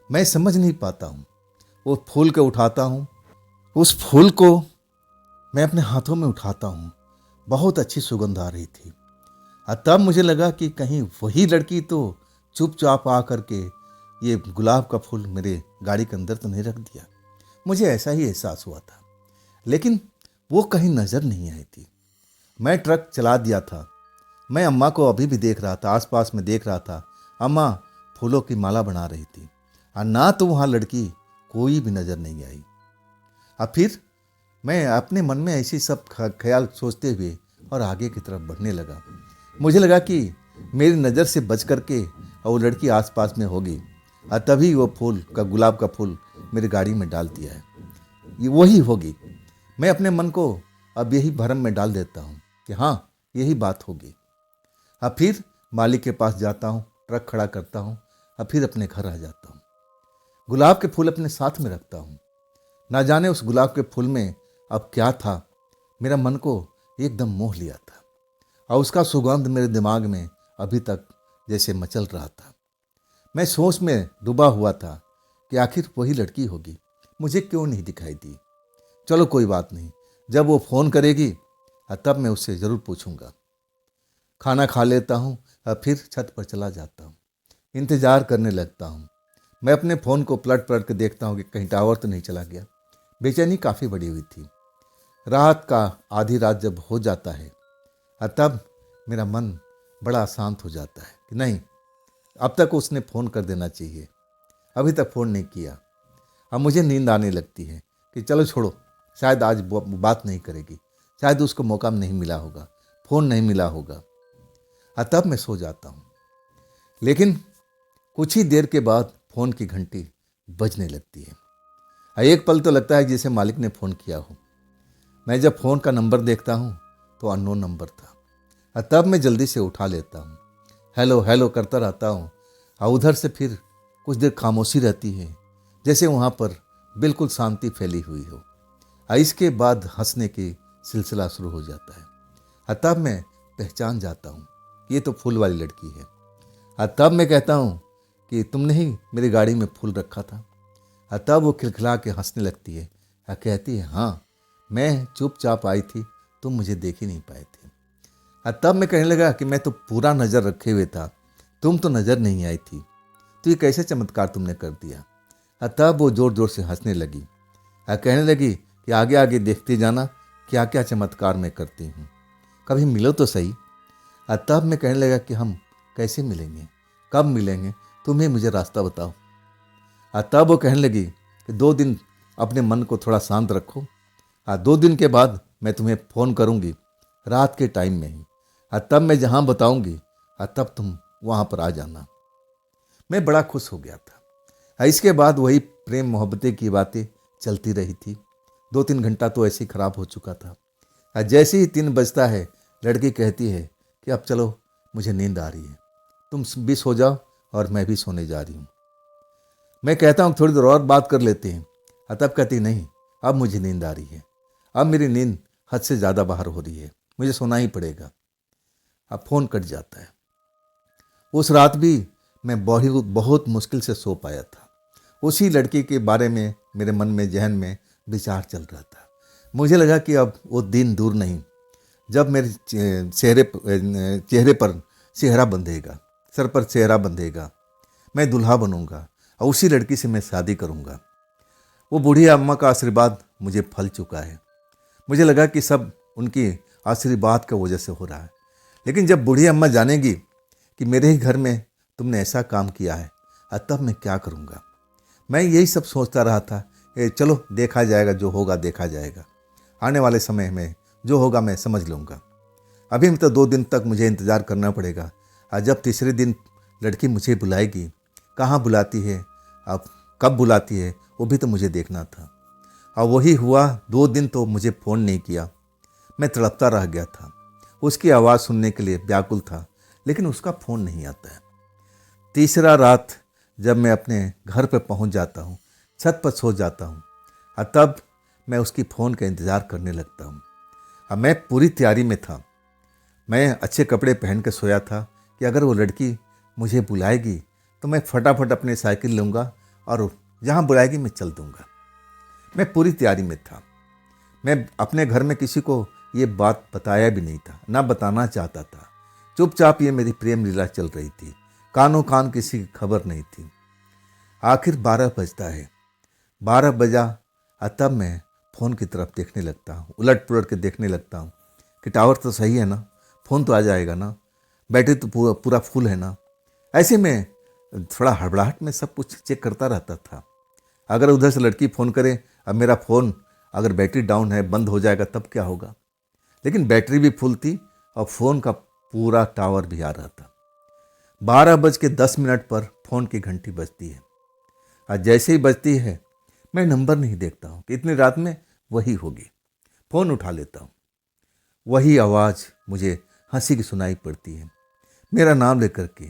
मैं समझ नहीं पाता हूँ। वो फूल के उठाता हूँ, उस फूल को मैं अपने हाथों में उठाता हूँ। बहुत अच्छी सुगंध आ रही थी। तब मुझे लगा कि कहीं वही लड़की तो चुपचाप आ करके ये गुलाब का फूल मेरे गाड़ी के अंदर तो नहीं रख दिया। मुझे ऐसा ही एहसास हुआ था, लेकिन वो कहीं नज़र नहीं आई थी। मैं ट्रक चला दिया था। मैं अम्मा को अभी भी देख रहा था, आसपास में देख रहा था। अम्मा फूलों की माला बना रही थी और ना तो वहाँ लड़की कोई भी नज़र नहीं आई। अब फिर मैं अपने मन में ऐसी सब ख्याल सोचते हुए और आगे की तरफ बढ़ने लगा। मुझे लगा कि मेरी नज़र से बच करके और वो लड़की आसपास में होगी, और तभी वो फूल का, गुलाब का फूल मेरी गाड़ी में डाल दिया है, ये वही होगी। मैं अपने मन को अब यही भरम में डाल देता हूँ कि हाँ, यही बात होगी। अब फिर मालिक के पास जाता हूँ, ट्रक खड़ा करता हूँ, अब फिर अपने घर आ जाता हूँ। गुलाब के फूल अपने साथ में रखता हूँ। ना जाने उस गुलाब के फूल में अब क्या था, मेरा मन को एकदम मोह लिया था, और उसका सुगंध मेरे दिमाग में अभी तक जैसे मचल रहा था। मैं सोच में डूबा हुआ था कि आखिर वही लड़की होगी, मुझे क्यों नहीं दिखाई दी। चलो कोई बात नहीं, जब वो फ़ोन करेगी तब मैं उससे ज़रूर पूछूंगा। खाना खा लेता हूँ और फिर छत पर चला जाता हूँ, इंतज़ार करने लगता हूँ। मैं अपने फ़ोन को पलट पलट के देखता हूँ कि कहीं टावर तो नहीं चला गया। बेचैनी काफ़ी बढ़ी हुई थी। रात का आधी रात जब हो जाता है तब मेरा मन बड़ा अशांत हो जाता है कि नहीं, अब तक उसने फ़ोन कर देना चाहिए, अभी तक फ़ोन नहीं किया। अब मुझे नींद आने लगती है कि चलो छोड़ो, शायद आज बात नहीं करेगी, शायद उसको मौका नहीं मिला होगा, फ़ोन नहीं मिला होगा। तब मैं सो जाता हूँ। लेकिन कुछ ही देर के बाद फ़ोन की घंटी बजने लगती है। एक पल तो लगता है जैसे मालिक ने फ़ोन किया हो। मैं जब फ़ोन का नंबर देखता हूँ तो अननोन नंबर था। तब मैं जल्दी से उठा लेता हूँ, हेलो हेलो करता रहता हूँ। और उधर से फिर कुछ देर खामोशी रहती है, जैसे वहाँ पर बिल्कुल शांति फैली हुई हो। इसके बाद हंसने की सिलसिला शुरू हो जाता है। तब मैं पहचान जाता हूँ कि ये तो फूल वाली लड़की है। तब मैं कहता हूँ कि तुमने ही मेरी गाड़ी में फूल रखा था। तब वो खिलखिला के हंसने लगती है। कहती है, हाँ, मैं चुपचाप आई थी, तुम मुझे देख ही नहीं पाए थे। तब मैं कहने लगा कि मैं तो पूरा नज़र रखे हुए था, तुम तो नज़र नहीं आई थी, तो ये कैसे चमत्कार तुमने कर दिया। तब वो ज़ोर ज़ोर से हंसने लगी। कहने लगी कि आगे आगे देखते जाना क्या क्या चमत्कार मैं करती हूँ, कभी मिलो तो सही। तब मैं कहने लगा कि हम कैसे मिलेंगे, कब मिलेंगे, तुम ही मुझे रास्ता बताओ। तब वो कहने लगी कि 2 दिन अपने मन को थोड़ा शांत रखो। 2 दिन के बाद मैं तुम्हें फ़ोन करूँगी, रात के टाइम में ही। तब मैं जहाँ बताऊँगी तब तुम वहाँ पर आ जाना। मैं बड़ा खुश हो गया था। इसके बाद वही प्रेम मोहब्बतें की बातें चलती रही थी। 2-3 घंटा तो ऐसे ही खराब हो चुका था। जैसे ही 3 बजता है, लड़की कहती है कि अब चलो, मुझे नींद आ रही है, तुम भी सो जाओ और मैं भी सोने जा रही हूँ। मैं कहता हूँ थोड़ी देर और बात कर लेते हैं। तब कहती नहीं, अब मुझे नींद आ रही है, अब मेरी नींद हद से ज़्यादा बाहर हो रही है, मुझे सोना ही पड़ेगा। अब फ़ोन कट जाता है। उस रात भी मैं बहुत मुश्किल से सो पाया था। उसी लड़की के बारे में मेरे मन में, जहन में विचार चल रहा था। मुझे लगा कि अब वो दिन दूर नहीं जब मेरे चेहरे पर सेहरा बंधेगा, सर पर सेहरा बंधेगा, मैं दूल्हा बनूंगा और उसी लड़की से मैं शादी करूंगा। वो बूढ़ी अम्मा का आशीर्वाद मुझे फल चुका है। मुझे लगा कि सब उनकी आशीर्वाद की वजह से हो रहा है। लेकिन जब बूढ़ी अम्मा जानेगी कि मेरे ही घर में तुमने ऐसा काम किया है, तब मैं क्या करूंगा। मैं यही सब सोचता रहा था। चलो देखा जाएगा, जो होगा देखा जाएगा, आने वाले समय में जो होगा मैं समझ लूँगा। अभी तो 2 दिन तक मुझे इंतज़ार करना पड़ेगा। आज जब तीसरे दिन लड़की मुझे बुलाएगी, कहाँ बुलाती है, अब कब बुलाती है, वो भी तो मुझे देखना था। और वही हुआ। 2 दिन तो मुझे फ़ोन नहीं किया। मैं तड़पता रह गया था, उसकी आवाज़ सुनने के लिए व्याकुल था, लेकिन उसका फ़ोन नहीं आता है। तीसरा रात जब मैं अपने घर पर पहुंच जाता हूं, छत पर सो जाता हूं, और तब मैं उसकी फ़ोन का इंतज़ार करने लगता हूं। अब मैं पूरी तैयारी में था। मैं अच्छे कपड़े पहन के सोया था कि अगर वो लड़की मुझे बुलाएगी तो मैं फटाफट अपनी साइकिल लूँगा और जहाँ बुलाएगी मैं चल दूँगा। मैं पूरी तैयारी में था। मैं अपने घर में किसी को ये बात बताया भी नहीं था, ना बताना चाहता था। चुपचाप ये मेरी प्रेम लीला चल रही थी, कानों कान किसी की खबर नहीं थी। आखिर 12 बजता है। 12 बजा और तब मैं फ़ोन की तरफ देखने लगता हूँ, उलट पुलट के देखने लगता हूँ कि टावर तो सही है ना, फ़ोन तो आ जाएगा ना, बैटरी तो पूरा फुल है ना। ऐसे में थोड़ा हड़बड़ाहट में सब कुछ चेक करता रहता था। अगर उधर से लड़की फ़ोन करे, अब मेरा फ़ोन अगर बैटरी डाउन है, बंद हो जाएगा, तब क्या होगा। लेकिन बैटरी भी फुल थी और फ़ोन का पूरा टावर भी आ रहा था। 12:10 पर फ़ोन की घंटी बजती है। और जैसे ही बजती है, मैं नंबर नहीं देखता हूँ कि इतनी रात में वही होगी। फ़ोन उठा लेता हूँ। वही आवाज़ मुझे हंसी की सुनाई पड़ती है, मेरा नाम लेकर के,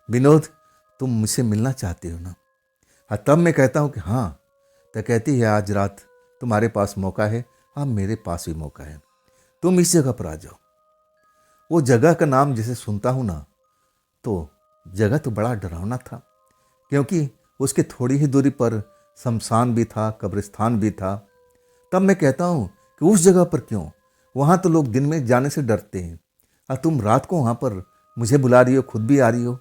विनोद, तुम मुझसे मिलना चाहते हो ना। हाँ, तब मैं कहता हूँ कि हाँ। तो कहती है, आज रात तुम्हारे पास मौका है, हाँ मेरे पास भी मौका है, तुम इस जगह पर आ जाओ। वो जगह का नाम जैसे सुनता हूँ ना, तो जगह तो बड़ा डरावना था, क्योंकि उसके थोड़ी ही दूरी पर शमशान भी था, कब्रिस्तान भी था। तब मैं कहता हूँ कि उस जगह पर क्यों, वहाँ तो लोग दिन में जाने से डरते हैं, और तुम रात को वहाँ पर मुझे बुला रही हो, खुद भी आ रही हो,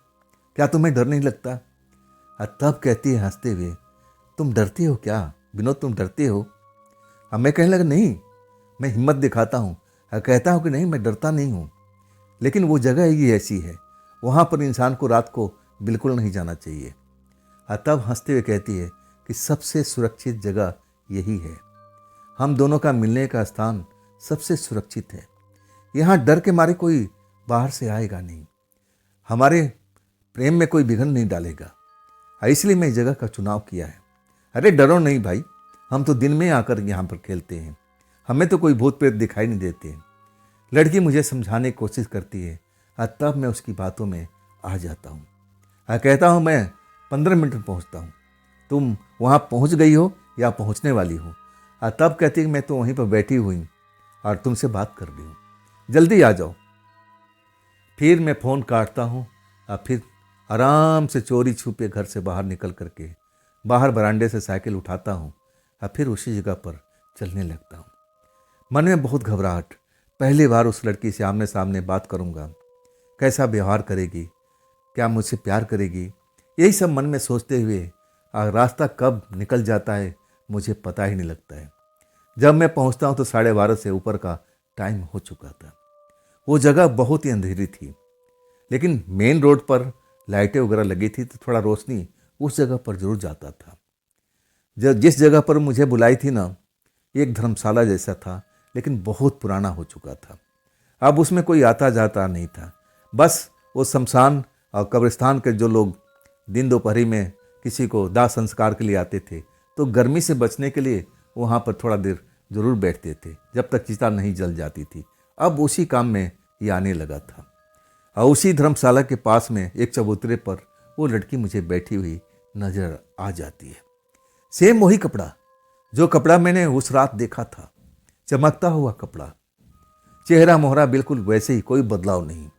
क्या तुम्हें डर नहीं लगता। तब कहती है हंसते हुए, तुम डरते हो क्या विनोद, तुम डरते हो? अब मैं कहने लगा, नहीं, मैं हिम्मत दिखाता हूँ। कहता हूँ कि नहीं, मैं डरता नहीं हूँ, लेकिन वो जगह ही ऐसी है, वहाँ पर इंसान को रात को बिल्कुल नहीं जाना चाहिए। तब हंसते हुए कहती है कि सबसे सुरक्षित जगह यही है, हम दोनों का मिलने का स्थान सबसे सुरक्षित है, यहाँ डर के मारे कोई बाहर से आएगा नहीं, हमारे प्रेम में कोई विघ्न नहीं डालेगा, इसलिए मैं इस जगह का चुनाव किया है। अरे डरो नहीं भाई, हम तो दिन में आकर यहाँ पर खेलते हैं, हमें तो कोई भूत प्रेत दिखाई नहीं देते। लड़की मुझे समझाने की कोशिश करती है, तब मैं उसकी बातों में आ जाता हूँ। कहता हूँ मैं 15 मिनट में पहुँचता हूँ, तुम वहाँ पहुँच गई हो या पहुँचने वाली हो? तब कहती है मैं तो वहीं पर बैठी हुई और तुमसे बात कर रही हूँ, जल्दी आ जाओ। फिर मैं फ़ोन काटता हूँ और फिर आराम से चोरी छुपे घर से बाहर निकल करके बाहर बरामदे से साइकिल उठाता हूँ और फिर उसी जगह पर चलने लगता हूँ। मन में बहुत घबराहट, पहली बार उस लड़की से आमने सामने बात करूँगा, कैसा व्यवहार करेगी, क्या मुझसे प्यार करेगी, यही सब मन में सोचते हुए रास्ता कब निकल जाता है मुझे पता ही नहीं लगता है। जब मैं पहुँचता हूँ तो 12:30 से ऊपर का टाइम हो चुका था। वो जगह बहुत ही अंधेरी थी, लेकिन मेन रोड पर लाइटें वगैरह लगी थी तो थोड़ा रोशनी उस जगह पर जरूर जाता था। जिस जगह पर मुझे बुलाई थी ना, एक धर्मशाला जैसा था, लेकिन बहुत पुराना हो चुका था। अब उसमें कोई आता जाता नहीं था, बस वो शमशान और कब्रिस्तान के जो लोग दिन दोपहरी में किसी को दाह संस्कार के लिए आते थे तो गर्मी से बचने के लिए वहाँ पर थोड़ा देर जरूर बैठते थे जब तक चिता नहीं जल जाती थी। अब उसी काम में ये आने लगा था और उसी धर्मशाला के पास में एक चबूतरे पर वो लड़की मुझे बैठी हुई नजर आ जाती है। सेम वही कपड़ा, जो कपड़ा मैंने उस रात देखा था, चमकता हुआ कपड़ा, चेहरा मोहरा बिल्कुल वैसे ही, कोई बदलाव नहीं।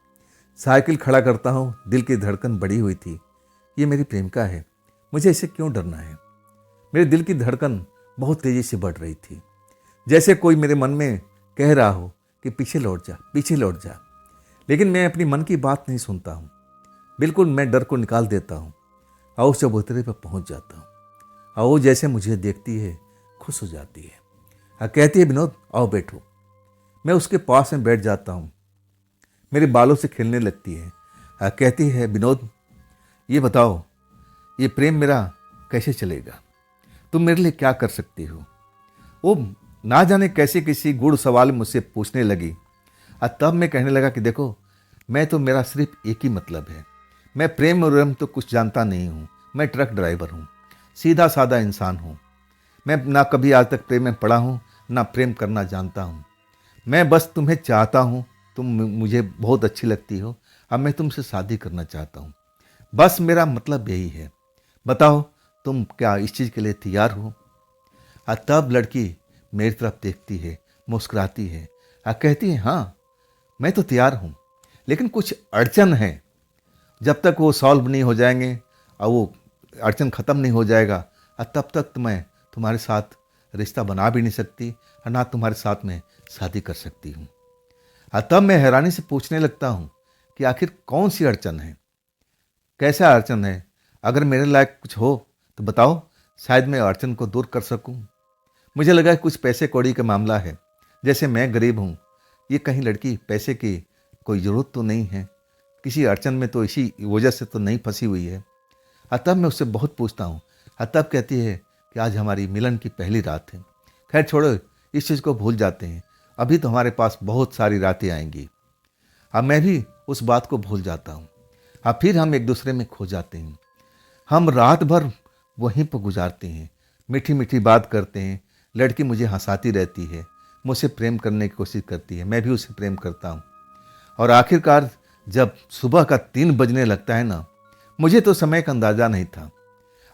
साइकिल खड़ा करता हूँ, दिल की धड़कन बढ़ी हुई थी, ये मेरी प्रेमिका है, मुझे इसे क्यों डरना है। मेरे दिल की धड़कन बहुत तेजी से बढ़ रही थी, जैसे कोई मेरे मन में कह रहा हो कि पीछे लौट जा, पीछे लौट जा, लेकिन मैं अपनी मन की बात नहीं सुनता हूँ। बिल्कुल मैं डर को निकाल देता हूँ और उस चबूतरे पर पहुँच जाता हूँ और वो जैसे मुझे देखती है खुश हो जाती है और कहती है, विनोद आओ बैठो। मैं उसके पास में बैठ जाता हूँ, मेरे बालों से खेलने लगती है और कहती है, विनोद ये बताओ, ये प्रेम मेरा कैसे चलेगा, तुम मेरे लिए क्या कर सकती हो? वो ना जाने कैसे किसी गूढ़ सवाल मुझसे पूछने लगी और तब मैं कहने लगा कि देखो, मैं तो, मेरा सिर्फ एक ही मतलब है, मैं प्रेम और रम तो कुछ जानता नहीं हूँ, मैं ट्रक ड्राइवर हूँ, सीधा साधा इंसान हूँ, मैं ना कभी आज तक प्रेम में पड़ा हूँ ना प्रेम करना जानता हूँ। मैं बस तुम्हें चाहता हूँ, तुम मुझे बहुत अच्छी लगती हो, अब मैं तुमसे शादी करना चाहता हूँ, बस मेरा मतलब यही है, बताओ तुम क्या इस चीज़ के लिए तैयार हो? और तब लड़की मेरी तरफ देखती है, मुस्कुराती है और कहती है, हाँ मैं तो तैयार हूँ, लेकिन कुछ अड़चन है, जब तक वो सॉल्व नहीं हो जाएंगे और वो अड़चन ख़त्म नहीं हो जाएगा और तब तक मैं तुम्हारे साथ रिश्ता बना भी नहीं सकती और ना तुम्हारे साथ में शादी कर सकती हूँ। और तब मैं हैरानी से पूछने लगता हूँ कि आखिर कौन सी अड़चन है, कैसा अड़चन है, अगर मेरे लायक कुछ हो तो बताओ, शायद मैं अड़चन को दूर कर सकूँ। मुझे लगा कुछ पैसे कौड़ी का मामला है, जैसे मैं गरीब हूँ, ये कहीं लड़की पैसे की कोई ज़रूरत तो नहीं है, किसी अड़चन में तो इसी वजह से तो नहीं फंसी हुई है। तब मैं उससे बहुत पूछता हूँ, तब कहती है कि आज हमारी मिलन की पहली रात है, खैर छोड़ो इस चीज़ को भूल जाते हैं, अभी तो हमारे पास बहुत सारी रातें आएंगी। अब मैं भी उस बात को भूल जाता हूँ, अब फिर हम एक दूसरे में खो जाते हैं, हम रात भर वहीं पर गुजारते हैं, मीठी मीठी बात करते हैं, लड़की मुझे हंसाती रहती है, मुझसे प्रेम करने की कोशिश करती है, मैं भी उसे प्रेम करता हूँ। और आखिरकार जब सुबह का 3 बजने लगता है ना, मुझे तो समय का अंदाज़ा नहीं था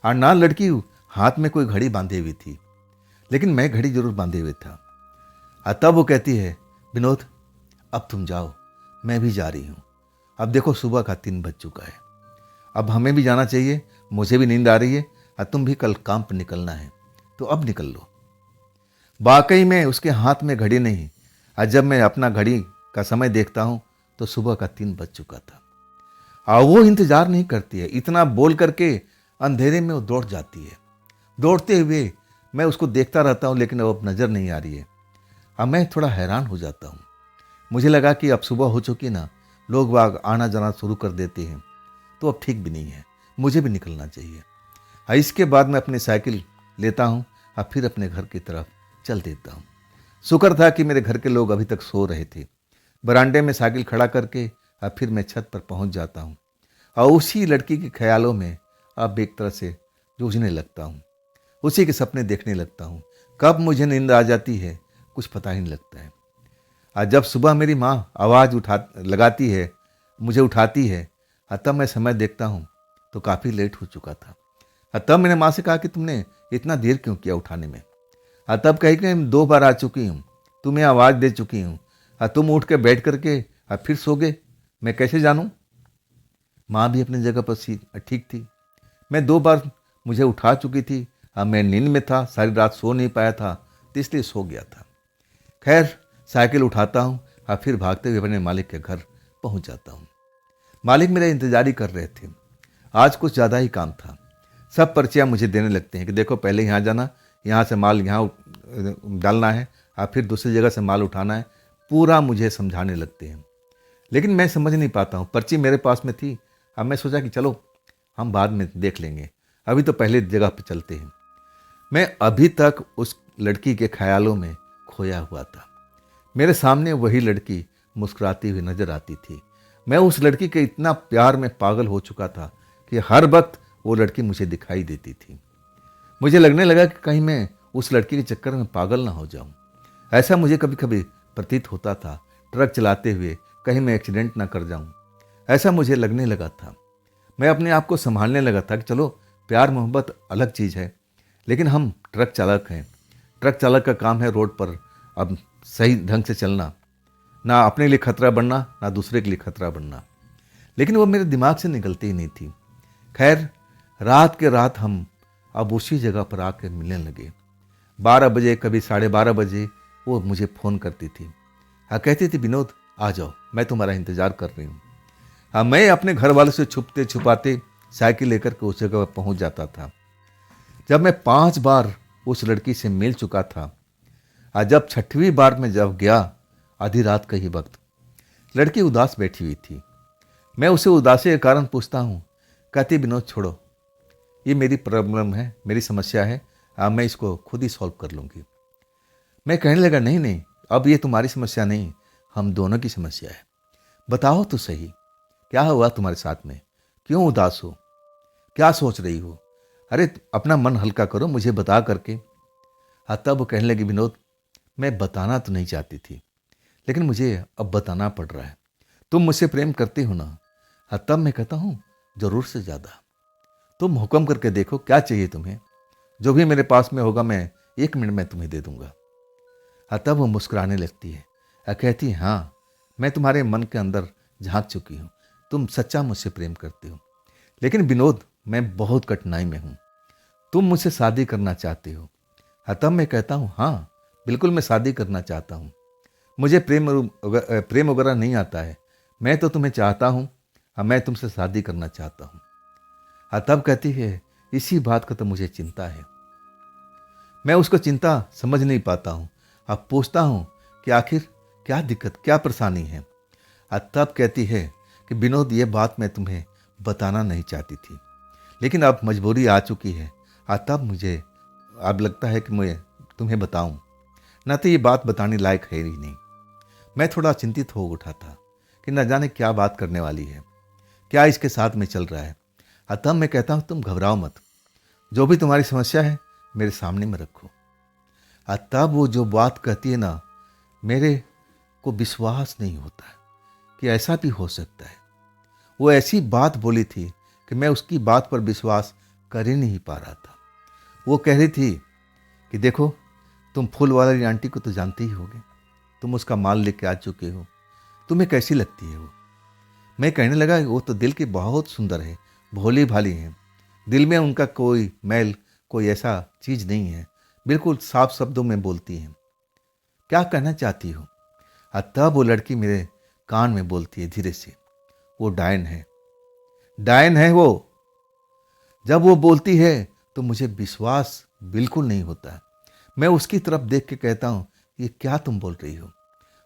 और ना लड़की हाथ में कोई घड़ी बांधे हुई थी, लेकिन मैं घड़ी जरूर बांधे हुए था। और तब वो कहती है, विनोद अब तुम जाओ, मैं भी जा रही हूँ, अब देखो सुबह का 3 बज चुका है, अब हमें भी जाना चाहिए, मुझे भी नींद आ रही है और तुम भी कल काम पर निकलना है, तो अब निकल लो। वाकई में उसके हाथ में घड़ी नहीं, और जब मैं अपना घड़ी का समय देखता हूँ तो सुबह का 3 बज चुका था और वो इंतज़ार नहीं करती है। इतना बोल करके अंधेरे में वो दौड़ जाती है। दौड़ते हुए मैं उसको देखता रहता हूँ, लेकिन अब नज़र नहीं आ रही है। अब मैं थोड़ा हैरान हो जाता हूँ। मुझे लगा कि अब सुबह हो चुकी ना, लोग बाग आना जाना शुरू कर देते हैं, तो अब ठीक भी नहीं है, मुझे भी निकलना चाहिए। इसके बाद मैं अपनी साइकिल लेता हूँ और फिर अपने घर की तरफ चल देता हूँ। शुक्र था कि मेरे घर के लोग अभी तक सो रहे थे। बरामदे में साइकिल खड़ा करके और फिर मैं छत पर पहुँच जाता हूँ और उसी लड़की के ख्यालों में अब एक तरह से जूझने लगता हूँ। उसी के सपने देखने लगता हूँ। कब मुझे नींद आ जाती है कुछ पता ही नहीं लगता है। आज जब सुबह मेरी माँ आवाज़ लगाती है, मुझे उठाती है, तब मैं समय देखता हूँ तो काफ़ी लेट हो चुका था। तब मैंने माँ से कहा कि तुमने इतना देर क्यों किया उठाने में। तब कही कि मैं 2 बार आ चुकी हूँ, तुम्हें आवाज़ दे चुकी हूँ, तुम उठ के बैठ करके फिर सो गए, मैं कैसे जानूँ। माँ भी अपनी जगह पर ठीक थी। मैं 2 बार मुझे उठा चुकी थी। मैं नींद में था, सारी रात सो नहीं पाया था, तो इसलिए सो गया था। खैर, साइकिल उठाता हूँ और फिर भागते हुए अपने मालिक के घर पहुँच जाता हूँ। मालिक मेरा इंतजार ही कर रहे थे। आज कुछ ज़्यादा ही काम था। सब पर्चियाँ मुझे देने लगते हैं कि देखो पहले यहाँ जाना, यहाँ से माल यहाँ डालना है और फिर दूसरी जगह से माल उठाना है। पूरा मुझे समझाने लगते हैं, लेकिन मैं समझ नहीं पाता हूँ। पर्ची मेरे पास में थी। अब मैं सोचा कि चलो हम बाद में देख लेंगे, अभी तो पहले जगह पर चलते हैं। मैं अभी तक उस लड़की के ख्यालों में खोया हुआ था। मेरे सामने वही लड़की मुस्कुराती हुई नजर आती थी। मैं उस लड़की के इतना प्यार में पागल हो चुका था कि हर वक्त वो लड़की मुझे दिखाई देती थी। मुझे लगने लगा कि कहीं मैं उस लड़की के चक्कर में पागल ना हो जाऊं। ऐसा मुझे कभी कभी प्रतीत होता था, ट्रक चलाते हुए कहीं मैं एक्सीडेंट ना कर जाऊं, ऐसा मुझे लगने लगा था। मैं अपने आप को संभालने लगा था कि चलो प्यार मोहब्बत अलग चीज़ है, लेकिन हम ट्रक चालक हैं। ट्रक चालक का काम है रोड पर अब सही ढंग से चलना, ना अपने लिए खतरा बनना ना दूसरे के लिए खतरा बनना। लेकिन वो मेरे दिमाग से निकलती ही नहीं थी। खैर, रात के रात हम अब उसी जगह पर आकर मिलने लगे। 12 बजे, कभी 12:30 बजे वो मुझे फ़ोन करती थी। कहती थी विनोद आ जाओ, मैं तुम्हारा इंतज़ार कर रही हूँ। मैं अपने घर वालों से छुपते छुपाते साइकिल लेकर के उस जगह पर पहुँच जाता था। जब मैं 5 बार उस लड़की से मिल चुका था, जब 6वीं बार में जब गया, आधी रात का ही वक्त, लड़की उदास बैठी हुई थी। मैं उसे उदासी के कारण पूछता हूँ। कहती विनोद छोड़ो, ये मेरी प्रॉब्लम है, मेरी समस्या है, मैं इसको खुद ही सॉल्व कर लूँगी। मैं कहने लगा नहीं नहीं, अब ये तुम्हारी समस्या नहीं, हम दोनों की समस्या है। बताओ तो सही, क्या हुआ तुम्हारे साथ में, क्यों उदास हो, क्या सोच रही हो। अरे अपना मन हल्का करो, मुझे बता करके। तब वो कहने लगी विनोद मैं बताना तो नहीं चाहती थी, लेकिन मुझे अब बताना पड़ रहा है। तुम मुझसे प्रेम करती हो ना। तब मैं कहता हूँ जरूर से ज़्यादा। तुम हुक्म करके देखो क्या चाहिए तुम्हें, जो भी मेरे पास में होगा मैं 1 मिनट में तुम्हें दे दूंगा। तब वो मुस्कुराने लगती है। कहती है हाँ, मैं तुम्हारे मन के अंदर झांक चुकी हूँ, तुम सच्चा मुझसे प्रेम करती हो। लेकिन विनोद मैं बहुत कठिनाई में हूँ, तुम मुझसे शादी करना चाहते हो। तब मैं कहता हूँ हाँ बिल्कुल, मैं शादी करना चाहता हूँ। मुझे प्रेम वगैरह नहीं आता है, मैं तो तुम्हें चाहता हूँ, मैं तुमसे शादी करना चाहता हूँ। तब कहती है इसी बात का तो मुझे चिंता है। मैं उसको चिंता समझ नहीं पाता हूँ। अब पूछता हूँ कि आखिर क्या दिक्कत, क्या परेशानी है। तब कहती है कि विनोद ये बात मैं तुम्हें बताना नहीं चाहती थी, लेकिन अब मजबूरी आ चुकी है। तब मुझे अब लगता है कि मैं तुम्हें बताऊं, ना तो ये बात बताने लायक है ही नहीं। मैं थोड़ा चिंतित हो उठा था कि न जाने क्या बात करने वाली है, क्या इसके साथ में चल रहा है। तब मैं कहता हूँ तुम घबराओ मत, जो भी तुम्हारी समस्या है मेरे सामने में रखो। तब वो जो बात कहती है ना, मेरे को विश्वास नहीं होता है कि ऐसा भी हो सकता है। वो ऐसी बात बोली थी कि मैं उसकी बात पर विश्वास कर ही नहीं पा रहा था। वो कह रही थी कि देखो तुम फूल वाली आंटी को तो जानते ही होगे, तुम उसका माल लेके आ चुके हो, तुम्हें कैसी लगती है वो। मैं कहने लगा वो तो दिल की बहुत सुंदर है, भोली भाली है, दिल में उनका कोई मैल, कोई ऐसा चीज़ नहीं है, बिल्कुल साफ शब्दों में बोलती हैं। क्या कहना चाहती हो। तब वो लड़की मेरे कान में बोलती है धीरे से, वो डायन है, डायन है वो। जब वो बोलती है तो मुझे विश्वास बिल्कुल नहीं होता है। मैं उसकी तरफ देख के कहता हूँ, ये क्या तुम बोल रही हो?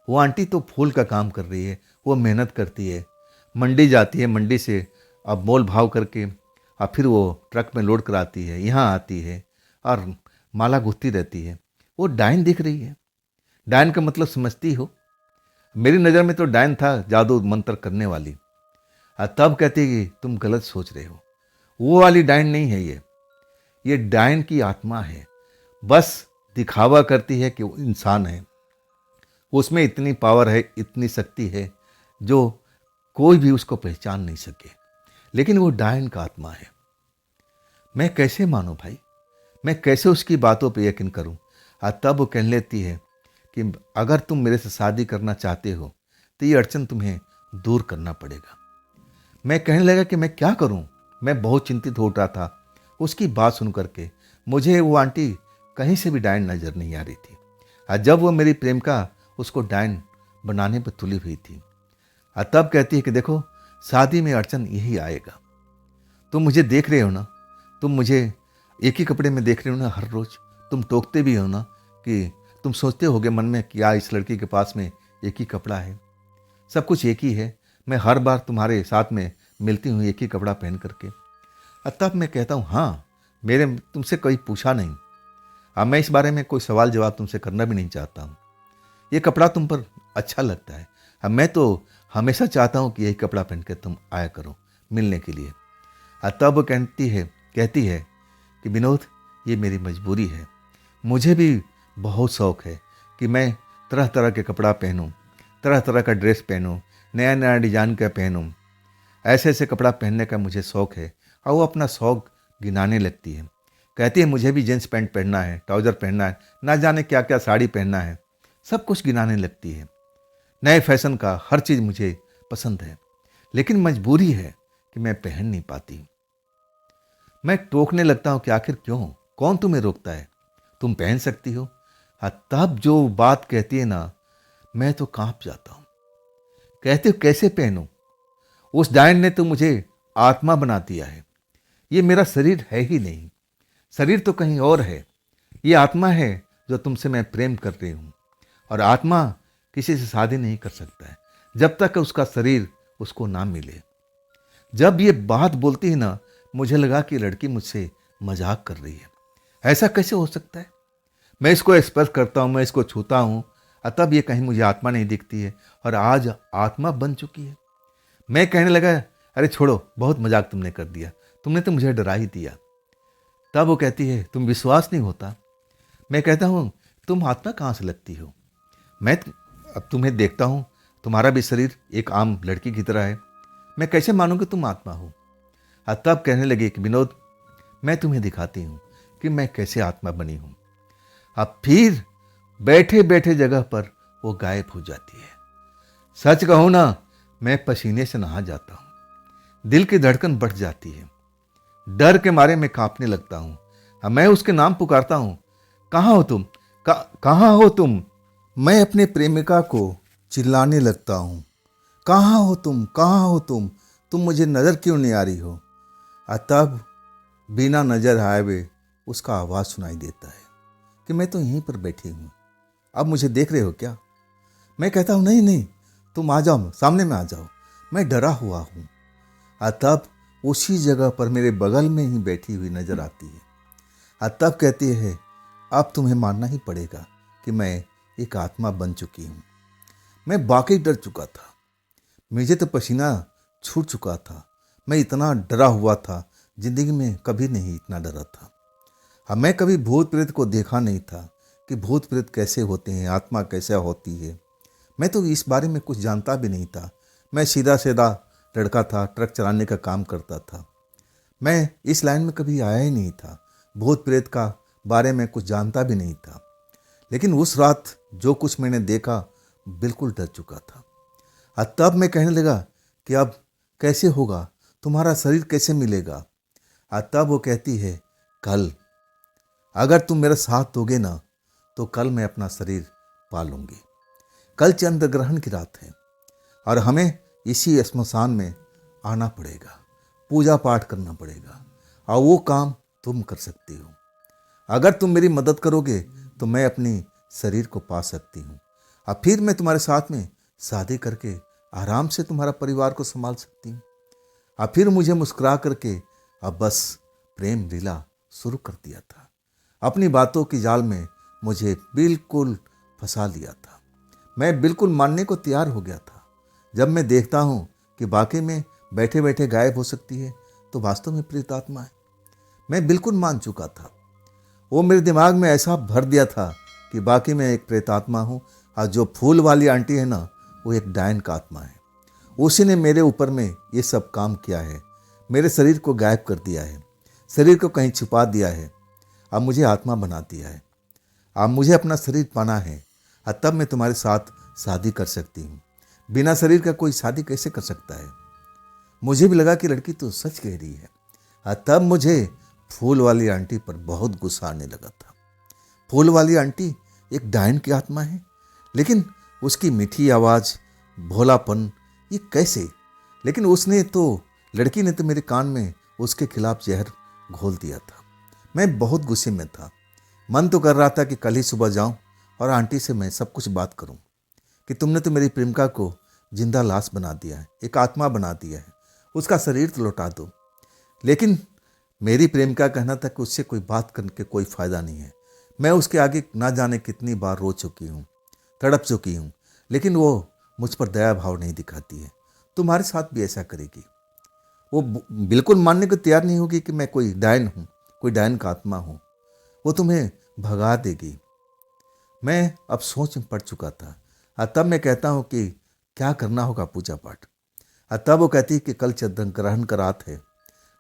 वो आंटी तो फूल का काम कर रही है, वो मेहनत करती है, मंडी जाती है, मंडी से अब मोल भाव करके और फिर वो ट्रक में लोड कराती है, यहाँ आती है और माला गुथती रहती है। वो डायन दिख रही है। डायन का मतलब समझती हो? मेरी नज़र में तो डायन था जादू मंत्र करने वाली। तब कहती है कि तुम गलत सोच रहे हो, वो वाली डायन नहीं है ये डायन की आत्मा है। बस दिखावा करती है कि वो इंसान है, उसमें इतनी पावर है, इतनी शक्ति है जो कोई भी उसको पहचान नहीं सके, लेकिन वो डायन का आत्मा है। मैं कैसे मानूं भाई? मैं कैसे उसकी बातों पे यकीन करूं? तब वो कहने लेती है कि अगर तुम मेरे से शादी करना चाहते हो तो ये अड़चन तुम्हें दूर करना पड़ेगा। मैं कहने लगा कि मैं क्या करूं? मैं बहुत चिंतित हो रहा था उसकी बात सुन करके। मुझे वो आंटी कहीं से भी डायन नजर नहीं आ रही थी, और जब वो मेरी प्रेमिका उसको डायन बनाने पर तुली हुई थी। तब कहती है कि देखो, शादी में अड़चन यही आएगा। तुम मुझे देख रहे हो ना, तुम मुझे एक ही कपड़े में देख रहे हो ना हर रोज। तुम टोकते भी हो ना कि तुम सोचते होगे मन में कि इस लड़की के पास में एक ही कपड़ा है, सब कुछ एक ही है। मैं हर बार तुम्हारे साथ में मिलती हूँ एक ही कपड़ा पहन करके। तब मैं कहता हूँ हाँ, मेरे तुमसे कोई पूछा नहीं। अब मैं इस बारे में कोई सवाल जवाब तुमसे करना भी नहीं चाहता हूँ। ये कपड़ा तुम पर अच्छा लगता है। अब मैं तो हमेशा चाहता हूँ कि यही कपड़ा पहन के तुम आया करो मिलने के लिए। तब वो कहती है कि विनोद, ये मेरी मजबूरी है। मुझे भी बहुत शौक है कि मैं तरह तरह के कपड़ा पहनूं, तरह तरह का ड्रेस पहनूं, नया नया डिजाइन का पहनूं। ऐसे ऐसे कपड़ा पहनने का मुझे शौक है। और वो अपना शौक गिनाने लगती है। कहती है मुझे भी जींस पैंट पहनना है, ट्राउज़र पहनना है, ना जाने क्या क्या साड़ी पहनना है। सब कुछ गिनाने लगती है। नए फैशन का हर चीज़ मुझे पसंद है, लेकिन मजबूरी है कि मैं पहन नहीं पाती। मैं टोकने लगता हूँ कि आखिर क्यों, कौन तुम्हें रोकता है? तुम पहन सकती हो। तब जो बात कहती है ना, मैं तो कांप जाता हूँ। कहते हो कैसे पहनूं? उस डायन ने तो मुझे आत्मा बना दिया है। ये मेरा शरीर है ही नहीं, शरीर तो कहीं और है। ये आत्मा है जो तुमसे मैं प्रेम कर रही हूँ। और आत्मा किसी से शादी नहीं कर सकता है जब तक उसका शरीर उसको ना मिले। जब ये बात बोलती है ना, मुझे लगा कि लड़की मुझसे मजाक कर रही है। ऐसा कैसे हो सकता है? मैं इसको स्पर्श करता हूँ, मैं इसको छूता हूँ, तब ये कहीं मुझे आत्मा नहीं दिखती है, और आज आत्मा बन चुकी है। मैं कहने लगा, अरे छोड़ो, बहुत मजाक तुमने कर दिया, तुमने तो मुझे डरा ही दिया। तब वो कहती है तुम विश्वास नहीं होता? मैं कहता हूँ तुम आत्मा कहाँ से लगती हो? मैं अब तुम्हें देखता हूँ, तुम्हारा भी शरीर एक आम लड़की की तरह है। मैं कैसे मानूँ कि तुम आत्मा हो? तब कहने लगे कि विनोद, मैं तुम्हें दिखाती हूँ कि मैं कैसे आत्मा बनी हूँ। अब फिर बैठे बैठे जगह पर वो गायब हो जाती है। सच कहूँ ना, मैं पसीने से नहा जाता हूँ, दिल की धड़कन बढ़ जाती है, डर के मारे मैं कांपने लगता हूँ। अब मैं उसके नाम पुकारता हूँ, कहाँ हो तुम, कहाँ हो तुम? मैं अपने प्रेमिका को चिल्लाने लगता हूँ, कहाँ हो तुम, कहाँ हो तुम मुझे नज़र क्यों नहीं आ रही हो? तब बिना नज़र आए हुए उसका आवाज़ सुनाई देता है कि मैं तो यहीं पर बैठी हूँ, अब मुझे देख रहे हो क्या? मैं कहता हूँ नहीं नहीं, तुम आ जाओ, सामने में आ जाओ, मैं डरा हुआ हूँ। तब उसी जगह पर मेरे बगल में ही बैठी हुई नजर आती है। तब कहती है अब तुम्हें मानना ही पड़ेगा कि मैं एक आत्मा बन चुकी हूँ। मैं वाकई डर चुका था, मुझे तो पसीना छूट चुका था। मैं इतना डरा हुआ था, जिंदगी में कभी नहीं इतना डरा था। मैं कभी भूत प्रेत को देखा नहीं था कि भूत प्रेत कैसे होते हैं, आत्मा कैसे होती है। मैं तो इस बारे में कुछ जानता भी नहीं था। मैं सीधा सीधा लड़का था, ट्रक चलाने का काम करता था। मैं इस लाइन में कभी आया ही नहीं था, भूत प्रेत का बारे में कुछ जानता भी नहीं था। लेकिन उस रात जो कुछ मैंने देखा, बिल्कुल डर चुका था। तब मैं कहने लगा कि अब कैसे होगा, तुम्हारा शरीर कैसे मिलेगा? तब वो कहती है कल, अगर तुम मेरा साथ दोगे ना, तो कल मैं अपना शरीर पा लूंगी। कल चंद्र ग्रहण की रात है और हमें इसी श्मशान में आना पड़ेगा, पूजा पाठ करना पड़ेगा। और वो काम तुम कर सकती हो। अगर तुम मेरी मदद करोगे तो मैं अपनी शरीर को पा सकती हूँ और फिर मैं तुम्हारे साथ में शादी करके आराम से तुम्हारा परिवार को संभाल सकती हूँ। और फिर मुझे मुस्कुरा करके अब बस प्रेम लीला शुरू कर दिया था। अपनी बातों की जाल में मुझे बिल्कुल फंसा लिया था। मैं बिल्कुल मानने को तैयार हो गया था। जब मैं देखता हूँ कि वाकई में बैठे बैठे गायब हो सकती है तो वास्तव में प्रेत आत्मा है, मैं बिल्कुल मान चुका था। वो मेरे दिमाग में ऐसा भर दिया था कि बाकी मैं एक प्रेतात्मा हूँ और जो फूल वाली आंटी है ना, वो एक डायन का आत्मा है। उसी ने मेरे ऊपर में ये सब काम किया है, मेरे शरीर को गायब कर दिया है, शरीर को कहीं छुपा दिया है, अब मुझे आत्मा बना दिया है। अब मुझे अपना शरीर पाना है और तब मैं तुम्हारे साथ शादी कर सकती हूँ। बिना शरीर का कोई शादी कैसे कर सकता है? मुझे भी लगा कि लड़की तो सच कह रही है और तब मुझे फूल वाली आंटी पर बहुत गुस्सा आने लगा था। फूल वाली आंटी एक डायन की आत्मा है, लेकिन उसकी मीठी आवाज़, भोलापन, ये कैसे? लेकिन लड़की ने तो मेरे कान में उसके खिलाफ जहर घोल दिया था। मैं बहुत गुस्से में था। मन तो कर रहा था कि कल ही सुबह जाऊं और आंटी से मैं सब कुछ बात करूं कि तुमने तो मेरी प्रेमिका को जिंदा लाश बना दिया है, एक आत्मा बना दिया है, उसका शरीर तो लौटा दो। लेकिन मेरी प्रेमिका कहना था कि उससे कोई बात करके कोई फ़ायदा नहीं है। मैं उसके आगे ना जाने कितनी बार रो चुकी हूँ, तड़प चुकी हूँ, लेकिन वो मुझ पर दया भाव नहीं दिखाती है। तुम्हारे साथ भी ऐसा करेगी। वो बिल्कुल मानने को तैयार नहीं होगी कि मैं कोई डायन हूँ, कोई डायन का आत्मा हूँ। वो तुम्हें भगा देगी। मैं अब सोच में पड़ चुका था और तब मैं कहता हूँ कि क्या करना होगा पूजा पाठ। और तब वो कहती है कि कल चंद्र ग्रहण का रात है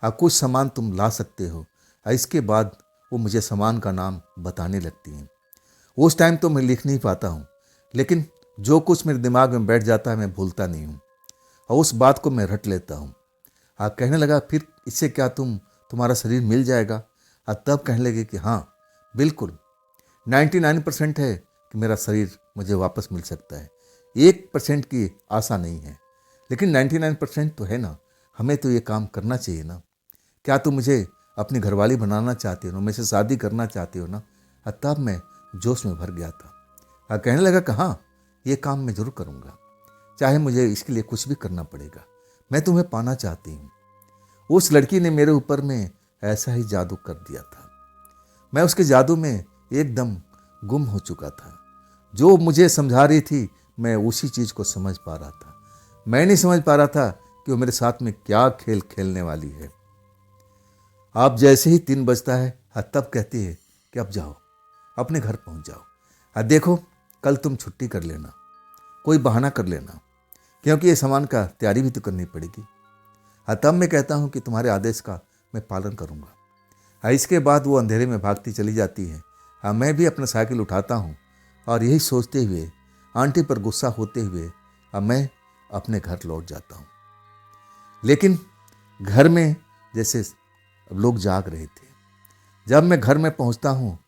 और कुछ सामान तुम ला सकते हो। और इसके बाद वो मुझे सामान का नाम बताने लगती हैं। उस टाइम तो मैं लिख नहीं पाता हूँ, लेकिन जो कुछ मेरे दिमाग में बैठ जाता है मैं भूलता नहीं हूँ और उस बात को मैं रट लेता हूँ। कहने लगा, फिर इससे क्या तुम्हारा शरीर मिल जाएगा? और तब कहने लगे कि हाँ बिल्कुल, 99% है कि मेरा शरीर मुझे वापस मिल सकता है। 1% की आशा नहीं है, लेकिन 99% तो है ना। हमें तो ये काम करना चाहिए ना। क्या तुम मुझे अपनी घरवाली बनाना चाहती हो ना, मुझसे शादी करना चाहती हो ना? और तब मैं जोश में भर गया था और कहने लगा कि हाँ, ये काम मैं जरूर करूँगा, चाहे मुझे इसके लिए कुछ भी करना पड़ेगा। मैं तुम्हें पाना चाहती हूँ। उस लड़की ने मेरे ऊपर में ऐसा ही जादू कर दिया था। मैं उसके जादू में एकदम गुम हो चुका था। जो मुझे समझा रही थी मैं उसी चीज़ को समझ पा रहा था। मैं नहीं समझ पा रहा था कि वो मेरे साथ में क्या खेल खेलने वाली है। आप जैसे ही 3 बजता है तब कहती है कि अब जाओ, अपने घर पहुंच जाओ। देखो, कल तुम छुट्टी कर लेना, कोई बहाना कर लेना, क्योंकि ये सामान का तैयारी भी तो करनी पड़ेगी। तब मैं कहता हूँ कि तुम्हारे आदेश का मैं पालन करूँगा। इसके बाद वो अंधेरे में भागती चली जाती है। मैं भी अपना साइकिल उठाता हूँ और यही सोचते हुए, आंटी पर गुस्सा होते हुए मैं अपने घर लौट जाता हूँ। लेकिन घर में जैसे लोग जाग रहे थे। जब मैं घर में पहुँचता हूँ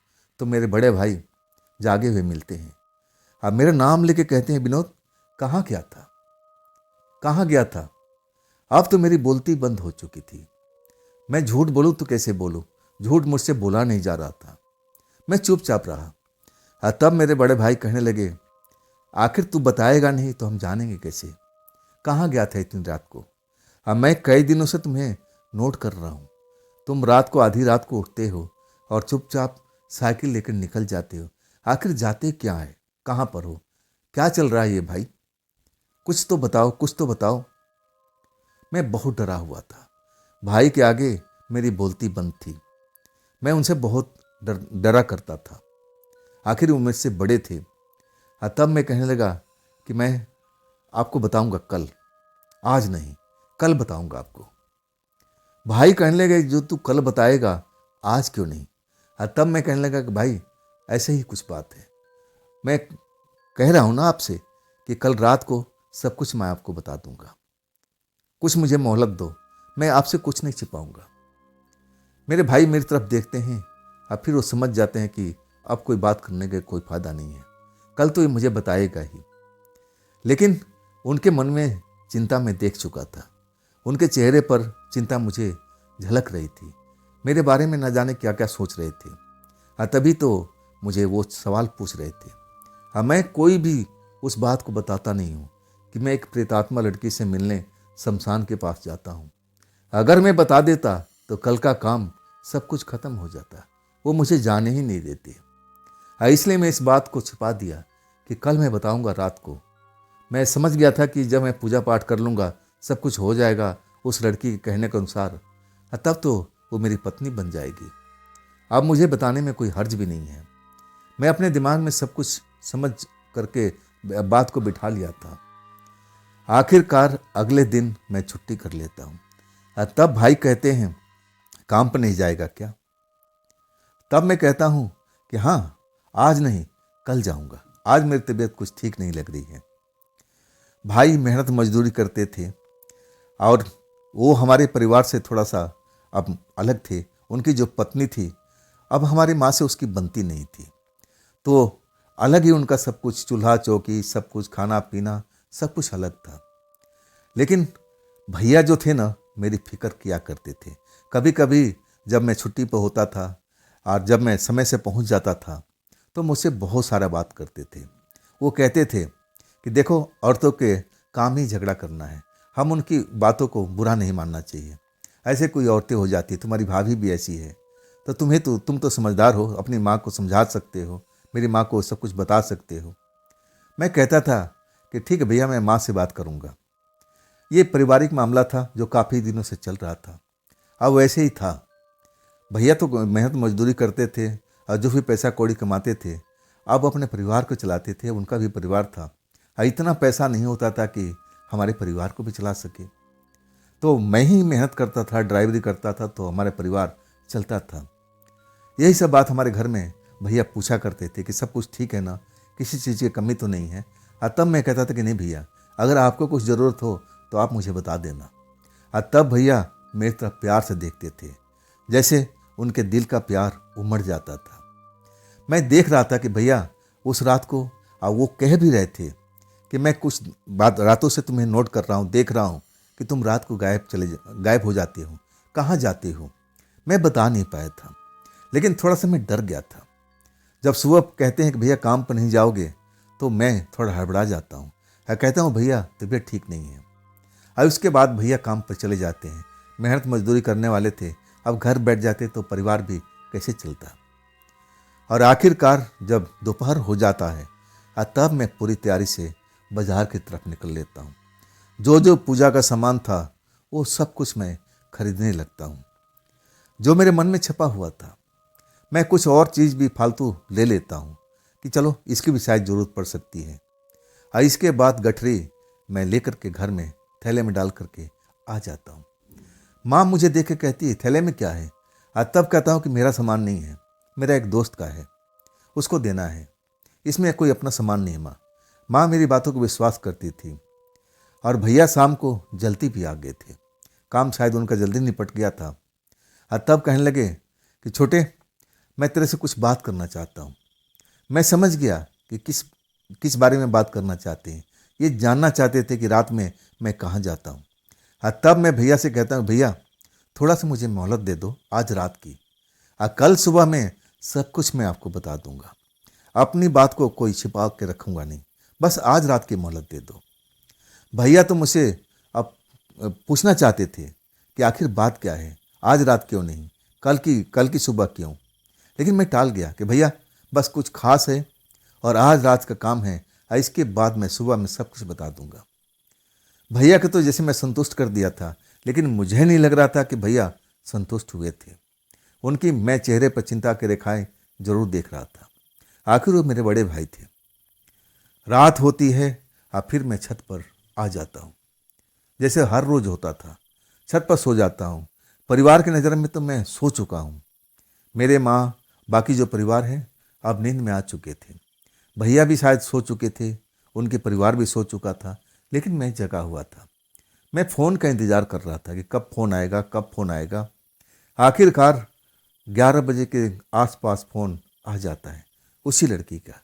तो मेरे बड़े भाई जागे हुए मिलते हैं। अब मेरा नाम लेके कहते हैं, विनोद कहाँ गया था, कहाँ गया था? अब तो मेरी बोलती बंद हो चुकी थी। मैं झूठ बोलूं तो कैसे बोलूं? झूठ मुझसे बोला नहीं जा रहा था। मैं चुपचाप रहा। तब मेरे बड़े भाई कहने लगे, आखिर तू बताएगा नहीं तो हम जानेंगे कैसे? कहाँ गया था इतनी रात को? अब मैं कई दिनों से तुम्हें नोट कर रहा हूँ। तुम रात को, आधी रात को उठते हो और चुपचाप साइकिल लेकर निकल जाते हो। आखिर जाते क्या है? कहाँ पर हो? क्या चल रहा है ये भाई? कुछ तो बताओ, कुछ तो बताओ। मैं बहुत डरा हुआ था। भाई के आगे मेरी बोलती बंद थी। मैं उनसे बहुत डरा करता था। आखिर वो मुझसे बड़े थे। तब मैं कहने लगा कि मैं आपको बताऊंगा कल, आज नहीं, कल बताऊंगा आपको। भाई कहने लगे, जो तू कल बताएगा आज क्यों नहीं? तब मैं कहने लगा कि भाई ऐसे ही कुछ बात है। मैं कह रहा हूं ना आपसे कि कल रात को सब कुछ मैं आपको बता दूंगा। कुछ मुझे मोहलत दो, मैं आपसे कुछ नहीं छिपाऊंगा। मेरे भाई मेरी तरफ देखते हैं और फिर वो समझ जाते हैं कि अब कोई बात करने का कोई फायदा नहीं है, कल तो ये मुझे बताएगा ही। लेकिन उनके मन में चिंता मैं देख चुका था। उनके चेहरे पर चिंता मुझे झलक रही थी। मेरे बारे में न जाने क्या क्या सोच रहे थे। तभी तो मुझे वो सवाल पूछ रहे थे। मैं कोई भी उस बात को बताता नहीं हूँ कि मैं एक प्रेतात्मा लड़की से मिलने शमशान के पास जाता हूँ। अगर मैं बता देता तो कल का काम सब कुछ खत्म हो जाता। वो मुझे जाने ही नहीं देते। इसलिए मैं इस बात को छिपा दिया कि कल मैं बताऊंगा रात को। मैं समझ गया था कि जब मैं पूजा पाठ कर लूँगा सब कुछ हो जाएगा उस लड़की के कहने के अनुसार, तब तो वो मेरी पत्नी बन जाएगी। अब मुझे बताने में कोई हर्ज भी नहीं है। मैं अपने दिमाग में सब कुछ समझ करके बात को बिठा लिया था। आखिरकार अगले दिन मैं छुट्टी कर लेता हूँ। तब भाई कहते हैं काम पर नहीं जाएगा क्या? तब मैं कहता हूँ कि हाँ, आज नहीं कल जाऊँगा, आज मेरी तबीयत कुछ ठीक नहीं लग रही है। भाई मेहनत मजदूरी करते थे और वो हमारे परिवार से थोड़ा सा अब अलग थे। उनकी जो पत्नी थी अब हमारी माँ से उसकी बनती नहीं थी, तो अलग ही उनका सब कुछ, चूल्हा चौकी सब कुछ, खाना पीना सब कुछ अलग था। लेकिन भैया जो थे ना, मेरी फिक्र किया करते थे। कभी कभी जब मैं छुट्टी पर होता था और जब मैं समय से पहुंच जाता था तो मुझसे बहुत सारा बात करते थे। वो कहते थे कि देखो, औरतों के काम ही झगड़ा करना है, हम उनकी बातों को बुरा नहीं मानना चाहिए। ऐसे कोई औरतें हो जाती, तुम्हारी भाभी भी ऐसी है, तो तुम तो समझदार हो, अपनी माँ को समझा सकते हो, मेरी माँ को सब कुछ बता सकते हो। मैं कहता था कि ठीक है भैया, मैं माँ से बात करूँगा। ये पारिवारिक मामला था जो काफ़ी दिनों से चल रहा था। अब वैसे ही था। भैया तो मेहनत मजदूरी करते थे और जो भी पैसा कौड़ी कमाते थे अब अपने परिवार को चलाते थे। उनका भी परिवार था और इतना पैसा नहीं होता था कि हमारे परिवार को भी चला सके। तो मैं ही मेहनत करता था, ड्राइवरी करता था, तो हमारे परिवार चलता था। यही सब बात हमारे घर में भैया पूछा करते थे कि सब कुछ ठीक है ना, किसी चीज़ की कमी तो नहीं है। और तब मैं कहता था कि नहीं भैया, अगर आपको कुछ ज़रूरत हो तो आप मुझे बता देना। और तब भैया मेरी तरफ प्यार से देखते थे, जैसे उनके दिल का प्यार उमड़ जाता था। मैं देख रहा था कि भैया उस रात को, और वो कह भी रहे थे कि मैं कुछ बात रातों से तुम्हें नोट कर रहा हूँ, देख रहा हूँ कि तुम रात को गायब हो जाते हो, कहाँ जाते हो। मैं बता नहीं पाया था, लेकिन थोड़ा सा मैं डर गया था। जब सुबह कहते हैं कि भैया काम पर नहीं जाओगे तो मैं थोड़ा हड़बड़ा जाता हूँ। कहता हूँ भैया तबीयत ठीक नहीं है। और उसके बाद भैया काम पर चले जाते हैं। मेहनत मजदूरी करने वाले थे, अब घर बैठ जाते तो परिवार भी कैसे चलता। और आखिरकार जब दोपहर हो जाता है तब मैं पूरी तैयारी से बाजार की तरफ निकल लेता हूँ। जो जो पूजा का सामान था वो सब कुछ मैं खरीदने लगता हूँ। जो मेरे मन में छपा हुआ था, मैं कुछ और चीज़ भी फालतू ले लेता हूँ कि चलो इसकी भी शायद ज़रूरत पड़ सकती है। और इसके बाद गठरी मैं लेकर के घर में थैले में डाल करके आ जाता हूँ। माँ मुझे देख के कहती है थैले में क्या है? तब कहता हूँ कि मेरा सामान नहीं है, मेरा एक दोस्त का है, उसको देना है, इसमें कोई अपना सामान नहीं है। माँ मेरी बातों को विश्वास करती थी। और भैया शाम को जल्दी भी आ गए थे, काम शायद उनका जल्दी निपट गया था। और तब कहने लगे कि छोटे, मैं तेरे से कुछ बात करना चाहता हूँ। मैं समझ गया कि किस किस बारे में बात करना चाहते हैं। ये जानना चाहते थे कि रात में मैं कहाँ जाता हूँ। और तब मैं भैया से कहता हूँ भैया थोड़ा सा मुझे मोहलत दे दो आज रात की, और कल सुबह में सब कुछ मैं आपको बता दूंगा। अपनी बात को कोई छिपा के रखूंगा नहीं, बस आज रात की मोहलत दे दो। भैया तो मुझसे अब पूछना चाहते थे कि आखिर बात क्या है, आज रात क्यों नहीं, कल की सुबह क्यों। लेकिन मैं टाल गया कि भैया बस कुछ खास है और आज रात का काम है, और इसके बाद मैं सुबह में सब कुछ बता दूंगा। भैया को तो जैसे मैं संतुष्ट कर दिया था, लेकिन मुझे नहीं लग रहा था कि भैया संतुष्ट हुए थे। उनकी मैं चेहरे पर चिंता की रेखाएं जरूर देख रहा था। आखिर वो मेरे बड़े भाई थे। रात होती है और फिर मैं छत पर आ जाता हूँ, जैसे हर रोज होता था। छत पर सो जाता हूँ। परिवार की नज़र में तो मैं सो चुका हूँ। मेरे माँ, बाकी जो परिवार है अब नींद में आ चुके थे। भैया भी शायद सो चुके थे, उनके परिवार भी सो चुका था, लेकिन मैं जगा हुआ था। मैं फ़ोन का इंतज़ार कर रहा था कि कब फ़ोन आएगा, कब फ़ोन आएगा। आखिरकार 11 बजे के आसपास फ़ोन आ जाता है उसी लड़की का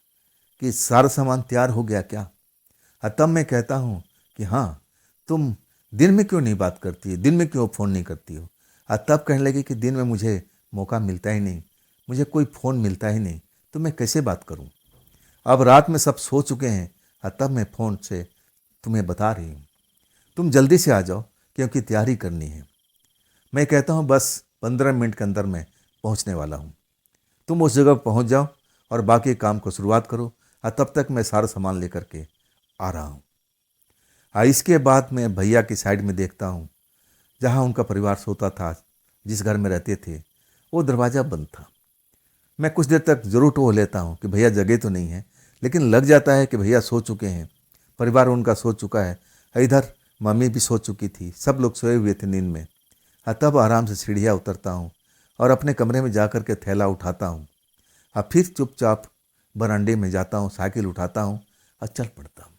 कि सारा सामान तैयार हो गया क्या। तब मैं कहता हूँ कि हाँ, तुम दिन में क्यों नहीं बात करती है, दिन में क्यों फ़ोन नहीं करती हो। तब कहने लगी कि दिन में मुझे मौका मिलता ही नहीं, मुझे कोई फ़ोन मिलता ही नहीं, तो मैं कैसे बात करूं। अब रात में सब सो चुके हैं, तब मैं फ़ोन से तुम्हें बता रही हूँ। तुम जल्दी से आ जाओ क्योंकि तैयारी करनी है। मैं कहता हूँ बस 15 मिनट के अंदर मैं पहुँचने वाला हूँ। तुम उस जगह पहुँच जाओ और बाकी काम को शुरुआत करो, तब तक मैं सारा सामान लेकर के आ रहा हूँ। इसके बाद मैं भैया की साइड में देखता हूँ, जहाँ उनका परिवार सोता था, जिस घर में रहते थे, वो दरवाज़ा बंद था। मैं कुछ देर तक जरूर टोह लेता हूँ कि भैया जगह तो नहीं है, लेकिन लग जाता है कि भैया सो चुके हैं, परिवार उनका सो चुका है। इधर मम्मी भी सो चुकी थी, सब लोग सोए हुए थे नींद में। तब आराम से सीढ़ियाँ उतरता हूँ और अपने कमरे में जा कर के थैला उठाता हूँ। फिर चुपचाप बरामदे में जाता हूँ, साइकिल उठाता हूँ और चल पड़ता हूँ।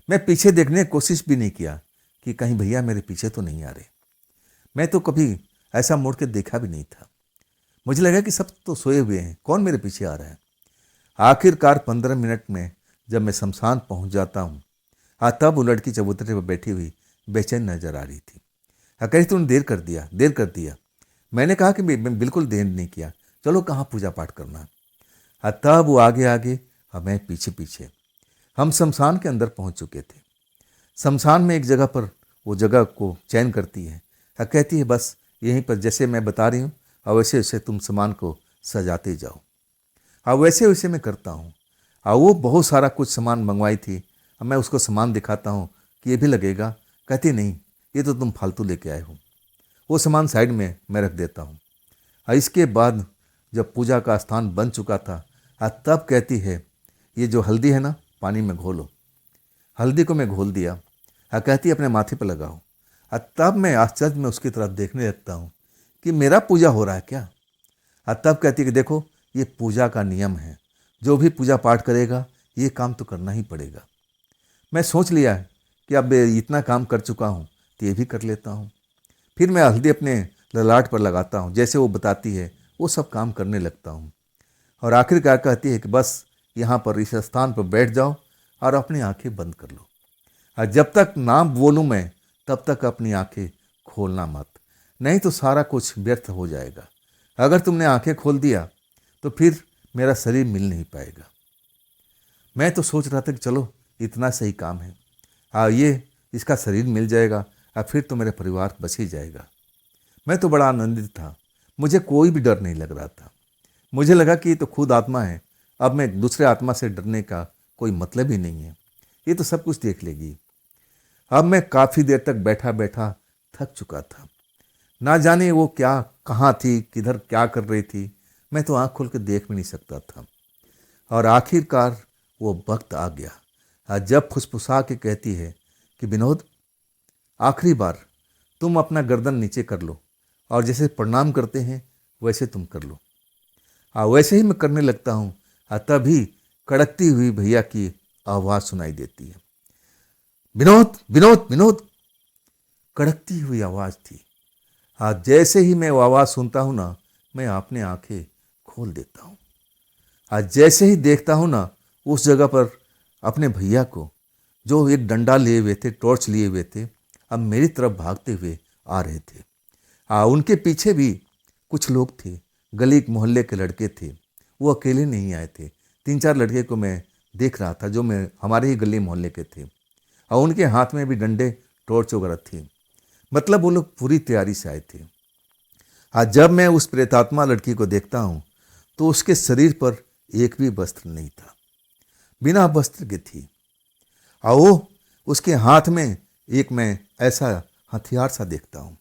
मैं पीछे देखने की कोशिश भी नहीं किया कि कहीं भैया मेरे पीछे तो नहीं आ रहे। मैं तो कभी ऐसा मुड़ के देखा भी नहीं था। मुझे लगा कि सब तो सोए हुए हैं, कौन मेरे पीछे आ रहा है। आखिरकार 15 मिनट में जब मैं शमशान पहुंच जाता हूँ, तब वो लड़की चबूतरे पर बैठी हुई बेचैन नजर आ रही थी। कही तूने देर कर दिया, देर कर दिया। मैंने कहा कि मैं बिल्कुल देर नहीं किया, चलो कहाँ पूजा पाठ करना। तब वो आगे आगे और मैं पीछे पीछे। हम शमशान के अंदर पहुंच चुके थे। शमशान में एक जगह पर वो जगह को चयन करती है, कहती है बस यहीं पर जैसे मैं बता रही हूँ और वैसे वैसे तुम सामान को सजाते जाओ। वैसे वैसे मैं करता हूँ। वो बहुत सारा कुछ सामान मंगवाई थी। अब मैं उसको सामान दिखाता हूँ कि ये भी लगेगा। कहती नहीं, ये तो तुम फालतू लेके आए हो। वो सामान साइड में मैं रख देता हूँ। इसके बाद जब पूजा का स्थान बन चुका था, तब कहती है ये जो हल्दी है ना, पानी में घोलो। हल्दी को मैं घोल दिया। कहती है अपने माथे पर लगाओ। तब मैं आश्चर्य में उसकी तरफ देखने लगता हूँ कि मेरा पूजा हो रहा है क्या। तब कहती है कि देखो ये पूजा का नियम है, जो भी पूजा पाठ करेगा ये काम तो करना ही पड़ेगा। मैं सोच लिया है कि अब इतना काम कर चुका हूँ तो ये भी कर लेता हूँ। फिर मैं हल्दी अपने ललाट पर लगाता हूँ, जैसे वो बताती है वो सब काम करने लगता हूँ। और आखिरकार कहती है कि बस यहाँ पर इस स्थान पर बैठ जाओ और अपनी आंखें बंद कर लो। और जब तक नाम बोलूँ मैं तब तक अपनी आंखें खोलना मत, नहीं तो सारा कुछ व्यर्थ हो जाएगा। अगर तुमने आंखें खोल दिया तो फिर मेरा शरीर मिल नहीं पाएगा। मैं तो सोच रहा था कि चलो इतना सही काम है, ये इसका शरीर मिल जाएगा और फिर तो मेरा परिवार बच ही जाएगा। मैं तो बड़ा आनंदित था, मुझे कोई भी डर नहीं लग रहा था। मुझे लगा कि ये तो खुद आत्मा है, अब मैं दूसरे आत्मा से डरने का कोई मतलब ही नहीं है, ये तो सब कुछ देख लेगी। अब मैं काफ़ी देर तक बैठा बैठा थक चुका था। ना जाने वो क्या कहाँ थी, किधर क्या कर रही थी, मैं तो आँख खोल के देख भी नहीं सकता था। और आखिरकार वो वक्त आ गया, जब फुसफुसा के कहती है कि विनोद, आखिरी बार तुम अपना गर्दन नीचे कर लो और जैसे प्रणाम करते हैं वैसे तुम कर लो। वैसे ही मैं करने लगता हूँ। तभी कड़कती हुई भैया की आवाज़ सुनाई देती है, विनोद विनोद विनोद। कड़कती हुई आवाज़ थी। जैसे ही मैं वो आवाज़ सुनता हूँ ना, मैं अपने आंखें खोल देता हूँ। आज जैसे ही देखता हूँ ना उस जगह पर अपने भैया को, जो एक डंडा लिए हुए थे, टॉर्च लिए हुए थे, अब मेरी तरफ भागते हुए आ रहे थे। उनके पीछे भी कुछ लोग थे, गली मोहल्ले के लड़के थे। वो अकेले नहीं आए थे, 3-4 लड़के को मैं देख रहा था जो मैं हमारे ही गली मोहल्ले के थे। और उनके हाथ में भी डंडे टॉर्च वगैरह थी, मतलब वो लोग पूरी तैयारी से आए थे। आज जब मैं उस प्रेतात्मा लड़की को देखता हूँ तो उसके शरीर पर एक भी वस्त्र नहीं था, बिना वस्त्र के थी। और वो उसके हाथ में एक मैं ऐसा हथियार सा देखता हूँ।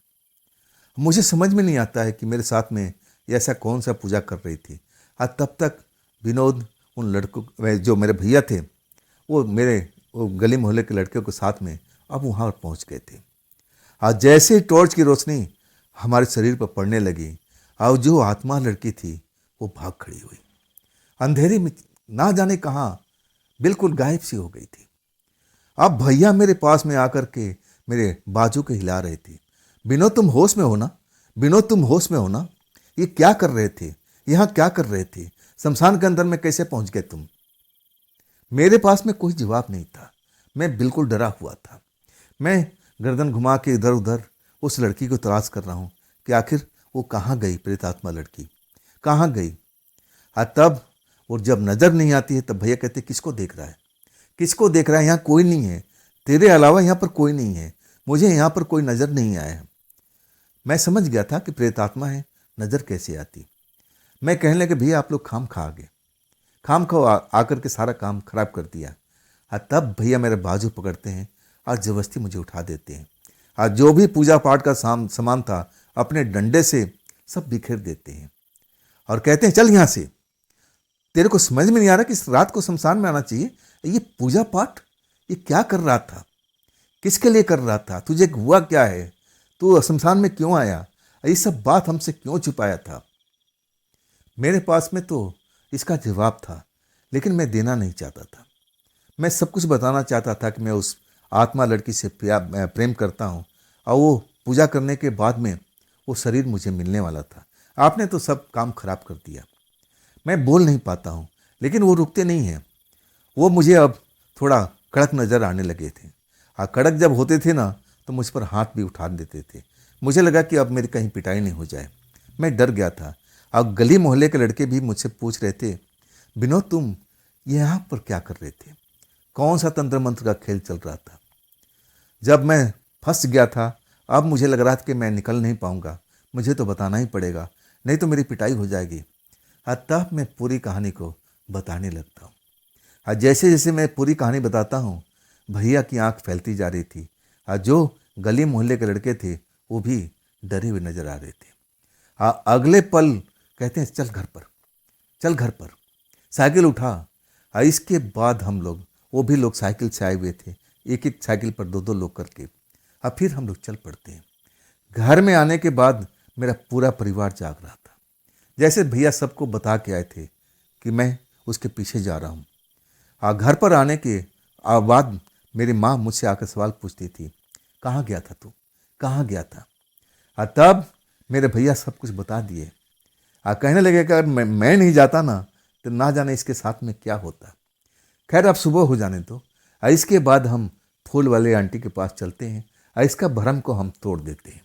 मुझे समझ में नहीं आता है कि मेरे साथ में ऐसा कौन सा पूजा कर रही थी। तब तक विनोद उन लड़कों, जो मेरे भैया थे, वो गली मोहल्ले के लड़के के साथ में अब वहाँ पहुँच गए थे। आज जैसे ही टॉर्च की रोशनी हमारे शरीर पर पड़ने लगी और जो आत्मा लड़की थी वो भाग खड़ी हुई, अंधेरे में ना जाने कहाँ बिल्कुल गायब सी हो गई थी। अब भैया मेरे पास में आकर के मेरे बाजू के हिला रहे थे, विनोद तुम होश में हो ना, विनोद तुम होश में हो ना, ये क्या कर रहे थे, यहाँ क्या कर रहे थे, शमशान के अंदर में कैसे पहुंच गए तुम। मेरे पास में कोई जवाब नहीं था, मैं बिल्कुल डरा हुआ था। मैं गर्दन घुमा के इधर उधर उस लड़की को तलाश कर रहा हूँ कि आखिर वो कहाँ गई प्रेतात्मा लड़की, कहाँ गई। तब और जब नज़र नहीं आती है तब भैया कहते किसको देख रहा है, किसको देख रहा है, यहाँ कोई नहीं है, तेरे अलावा यहाँ पर कोई नहीं है, मुझे यहाँ पर कोई नज़र नहीं आया है। मैं समझ गया था कि प्रेतात्मा है, नज़र कैसे आती। मैं कहने लगे भैया आप लोग खाम खा आ गए, खाम खा आकर के सारा काम खराब कर दिया। तब भैया मेरे बाजू पकड़ते हैं और ज़बरदस्ती मुझे उठा देते हैं। जो भी पूजा पाठ का सामान था अपने डंडे से सब बिखेर देते हैं और कहते हैं चल यहाँ से, तेरे को समझ में नहीं आ रहा कि इस रात को शमशान में आना चाहिए। ये पूजा पाठ ये क्या कर रहा था, किसके लिए कर रहा था, तुझे हुआ क्या है, तू शमशान में क्यों आया, ये सब बात हमसे क्यों छुपाया था। मेरे पास में तो इसका जवाब था, लेकिन मैं देना नहीं चाहता था। मैं सब कुछ बताना चाहता था कि मैं उस आत्मा लड़की से प्रेम करता हूँ और वो पूजा करने के बाद में वो शरीर मुझे मिलने वाला था। आपने तो सब काम खराब कर दिया। मैं बोल नहीं पाता हूँ, लेकिन वो रुकते नहीं हैं। वो मुझे अब थोड़ा कड़क नज़र आने लगे थे। कड़क जब होते थे ना तो मुझ पर हाथ भी उठा देते थे। मुझे लगा कि अब मेरी कहीं पिटाई नहीं हो जाए। मैं डर गया था। अब गली मोहल्ले के लड़के भी मुझसे पूछ रहे थे, विनोद तुम यहाँ पर क्या कर रहे थे, कौन सा तंत्र मंत्र का खेल चल रहा था। जब मैं फंस गया था, अब मुझे लग रहा था कि मैं निकल नहीं पाऊंगा, मुझे तो बताना ही पड़ेगा, नहीं तो मेरी पिटाई हो जाएगी। तब मैं पूरी कहानी को बताने लगता हूँ। जैसे जैसे मैं पूरी कहानी बताता हूँ, भैया की आंख फैलती जा रही थी। जो गली मोहल्ले के लड़के थे वो भी डरे हुए नजर आ रहे थे। अगले पल कहते हैं चल घर पर, चल घर पर, साइकिल उठा। इसके बाद हम लोग, वो भी लोग साइकिल से आए हुए थे, एक एक साइकिल पर दो दो लोग करके, फिर हम लोग चल पड़ते हैं। घर में आने के बाद मेरा पूरा परिवार जाग रहा था। जैसे भैया सबको बता के आए थे कि मैं उसके पीछे जा रहा हूँ। घर पर आने के बाद मेरी माँ मुझसे आकर सवाल पूछती थी, कहाँ गया था तू, कहाँ गया था। तब मेरे भैया सब कुछ बता दिए। कहने लगे कि अगर मैं नहीं जाता ना तो ना जाने इसके साथ में क्या होता। खैर अब सुबह हो जाने दो। इसके बाद हम फूल वाले आंटी के पास चलते हैं। इसका भ्रम को हम तोड़ देते हैं।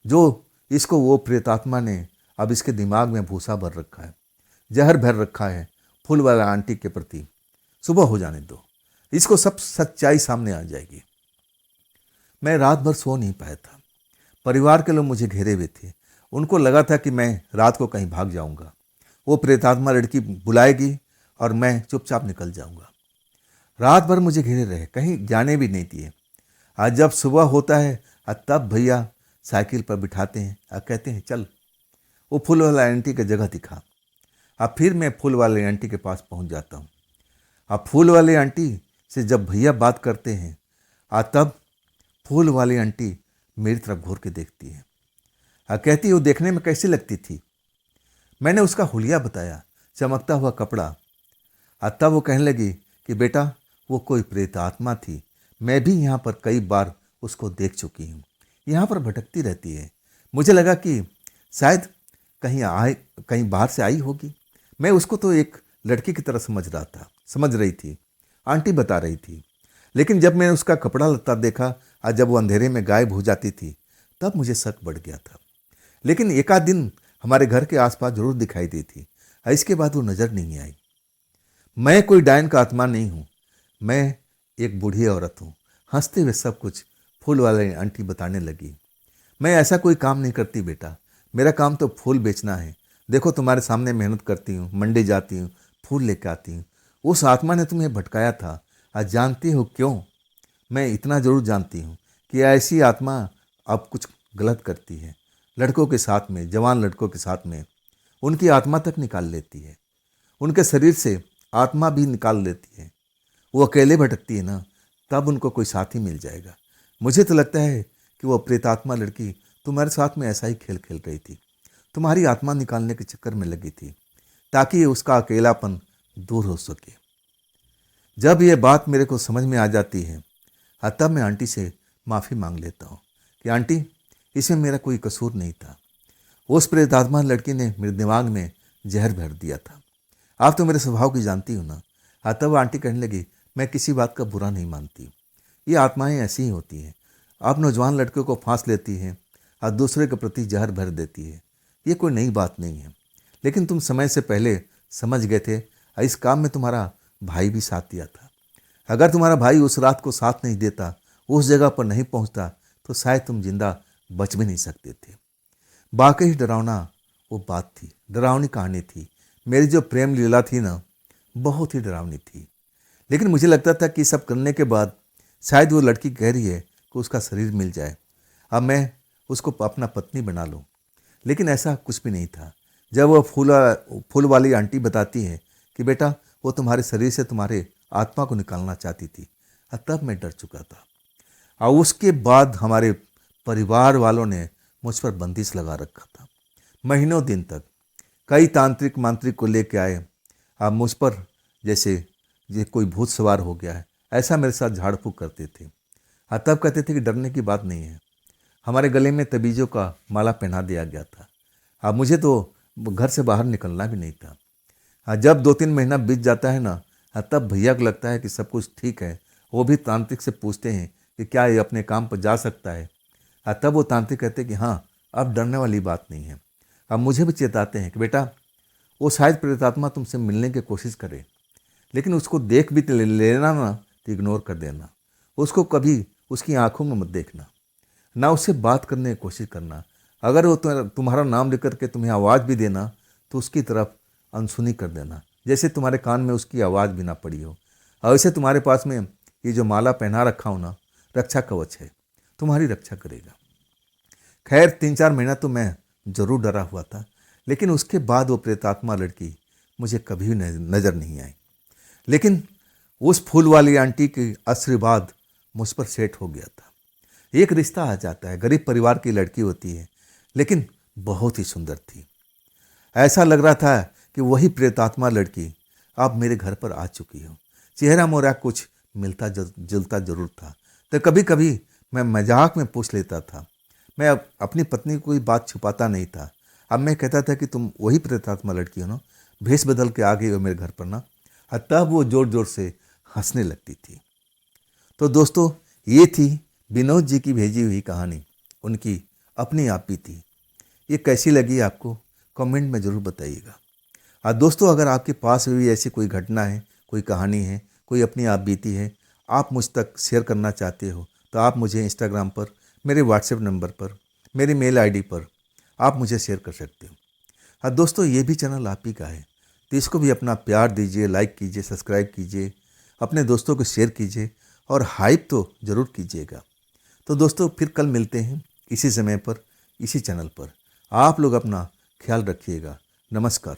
जो इसको वो प्रेतात्मा ने अब इसके दिमाग में भूसा भर रखा है, जहर भर रखा है फूल वाला आंटी के प्रति। सुबह हो जाने दो, इसको सब सच्चाई सामने आ जाएगी। मैं रात भर सो नहीं पाया था। परिवार के लोग मुझे घेरे हुए थे। उनको लगा था कि मैं रात को कहीं भाग जाऊंगा, वो प्रेतात्मा लड़की बुलाएगी और मैं चुपचाप निकल जाऊंगा। रात भर मुझे घेरे रहे, कहीं जाने भी नहीं दिए। आज जब सुबह होता है तब भैया साइकिल पर बिठाते हैं और कहते हैं चल वो फूल वाला आंटी की जगह दिखा। अब फिर मैं फूल वाले आंटी के पास पहुंच जाता हूँ। अब फूल वाले आंटी से जब भैया बात करते हैं तब फूल वाली आंटी मेरी तरफ घूर के देखती है। कहती है वो देखने में कैसी लगती थी। मैंने उसका हुलिया बताया, चमकता हुआ कपड़ा। तब वो कहने लगी कि बेटा वो कोई प्रेत आत्मा थी, मैं भी यहाँ पर कई बार उसको देख चुकी हूँ, यहाँ पर भटकती रहती है। मुझे लगा कि शायद कहीं बाहर से आई होगी। मैं उसको तो एक लड़की की तरह समझ रही थी, आंटी बता रही थी। लेकिन जब मैंने उसका कपड़ा लत्ता देखा और जब वो अंधेरे में गायब हो जाती थी तब मुझे शक बढ़ गया था। लेकिन एक आध दिन हमारे घर के आसपास जरूर दिखाई दी थी। इसके बाद वो नज़र नहीं आई। मैं कोई डायन का आत्मा नहीं हूँ, मैं एक बूढ़ी औरत हूँ। हंसते हुए सब कुछ फूल वाले आंटी बताने लगी। मैं ऐसा कोई काम नहीं करती बेटा, मेरा काम तो फूल बेचना है। देखो तुम्हारे सामने मेहनत करती हूँ, मंडी जाती हूँ, फूल लेकर आती हूँ। उस आत्मा ने तुम्हें भटकाया था। आज जानती हो क्यों? मैं इतना जरूर जानती हूँ कि ऐसी आत्मा अब कुछ गलत करती है। लड़कों के साथ में, जवान लड़कों के साथ में उनकी आत्मा तक निकाल लेती है, उनके शरीर से आत्मा भी निकाल लेती है। वो अकेले भटकती है ना, तब उनको कोई साथी मिल जाएगा। मुझे तो लगता है कि वो प्रेतात्मा लड़की तुम्हारे साथ में ऐसा ही खेल खेल रही थी, तुम्हारी आत्मा निकालने के चक्कर में लगी थी ताकि उसका अकेलापन दूर हो सके। जब ये बात मेरे को समझ में आ जाती है तब मैं आंटी से माफ़ी मांग लेता हूँ कि आंटी इसमें मेरा कोई कसूर नहीं था। उस प्रेतात्मा लड़की ने मेरे दिमाग में जहर भर दिया था। आप तो मेरे स्वभाव की जानती हो ना। तब आंटी कहने लगी मैं किसी बात का बुरा नहीं मानती, ये आत्माएं ऐसी ही होती हैं। आप नौजवान लड़के को फांस लेती हैं और दूसरे के प्रति जहर भर देती है। ये कोई नई बात नहीं है, लेकिन तुम समय से पहले समझ गए थे और इस काम में तुम्हारा भाई भी साथ दिया था। अगर तुम्हारा भाई उस रात को साथ नहीं देता, उस जगह पर नहीं पहुंचता, तो शायद तुम जिंदा बच भी नहीं सकते थे। वाकई डरावना वो बात थी, डरावनी कहानी थी। मेरी जो प्रेम लीला थी ना, बहुत ही डरावनी थी। लेकिन मुझे लगता था कि सब करने के बाद शायद वो लड़की कह रही है कि उसका शरीर मिल जाए, अब मैं उसको अपना पत्नी बना लूँ। लेकिन ऐसा कुछ भी नहीं था। जब वो फूल वाली आंटी बताती है कि बेटा वो तुम्हारे शरीर से तुम्हारे आत्मा को निकालना चाहती थी, तब मैं डर चुका था। और उसके बाद हमारे परिवार वालों ने मुझ पर बंदिश लगा रखा था। महीनों दिन तक कई तांत्रिक मांत्रिक को लेके आए। अब मुझ पर जैसे ये कोई भूत सवार हो गया है, ऐसा मेरे साथ झाड़ फूक करते थे। तब कहते थे कि डरने की बात नहीं है। हमारे गले में तबीजों का माला पहना दिया गया था। अब मुझे तो घर से बाहर निकलना भी नहीं था। जब 2-3 महीना बीत जाता है ना, तब भैया को लगता है कि सब कुछ ठीक है। वो भी तांत्रिक से पूछते हैं कि क्या ये अपने काम पर जा सकता है। तब वो तांत्रिक कहते हैं कि हाँ, अब डरने वाली बात नहीं है। अब मुझे भी चेताते हैं कि बेटा वो शायद प्रेतात्मा तुमसे मिलने की कोशिश करे, लेकिन उसको देख भी लेना ना तो इग्नोर कर देना। उसको कभी उसकी आंखों में मत देखना, ना उससे बात करने की कोशिश करना। अगर वो तुम्हारा नाम लेकर के तुम्हें आवाज़ भी देना तो उसकी तरफ अनसुनी कर देना, जैसे तुम्हारे कान में उसकी आवाज़ भी ना पड़ी हो। और वैसे तुम्हारे पास में ये जो माला पहना रखा हो ना, रक्षा कवच है, तुम्हारी रक्षा करेगा। खैर 3-4 महीना तो मैं ज़रूर डरा हुआ था, लेकिन उसके बाद वो प्रेतात्मा लड़की मुझे कभी भी नज़र नहीं आई। लेकिन उस फूल वाली आंटी के आशीर्वाद मुझ पर सेट हो गया था। एक रिश्ता आ जाता है, गरीब परिवार की लड़की होती है, लेकिन बहुत ही सुंदर थी। ऐसा लग रहा था कि वही प्रेतात्मा लड़की अब मेरे घर पर आ चुकी हो। चेहरा मोहरा कुछ मिलता जुलता जरूर था, तो कभी कभी मैं मजाक में पूछ लेता था। मैं अपनी पत्नी को कोई बात छुपाता नहीं था। अब मैं कहता था कि तुम वही प्रेतात्मा लड़की हो ना, भेष बदल के आ गई हो मेरे घर पर ना। तब वो जोर जोर से हंसने लगती थी। तो दोस्तों, ये थी विनोद जी की भेजी हुई कहानी, उनकी अपनी आप भी थी। ये कैसी लगी आपको कमेंट में ज़रूर बताइएगा। और दोस्तों, अगर आपके पास भी ऐसी कोई घटना है, कोई कहानी है, कोई अपनी आप बीती है, आप मुझ तक शेयर करना चाहते हो, तो आप मुझे इंस्टाग्राम पर, मेरे व्हाट्सएप नंबर पर, मेरी मेल आईडी पर आप मुझे शेयर कर सकते हो। हाँ दोस्तों, ये भी चैनल आप ही का है, तो इसको भी अपना प्यार दीजिए, लाइक कीजिए, सब्सक्राइब कीजिए, अपने दोस्तों को शेयर कीजिए और हाइप तो ज़रूर कीजिएगा। तो दोस्तों, फिर कल मिलते हैं इसी समय पर, इसी चैनल पर। आप लोग अपना ख्याल रखिएगा। नमस्कार।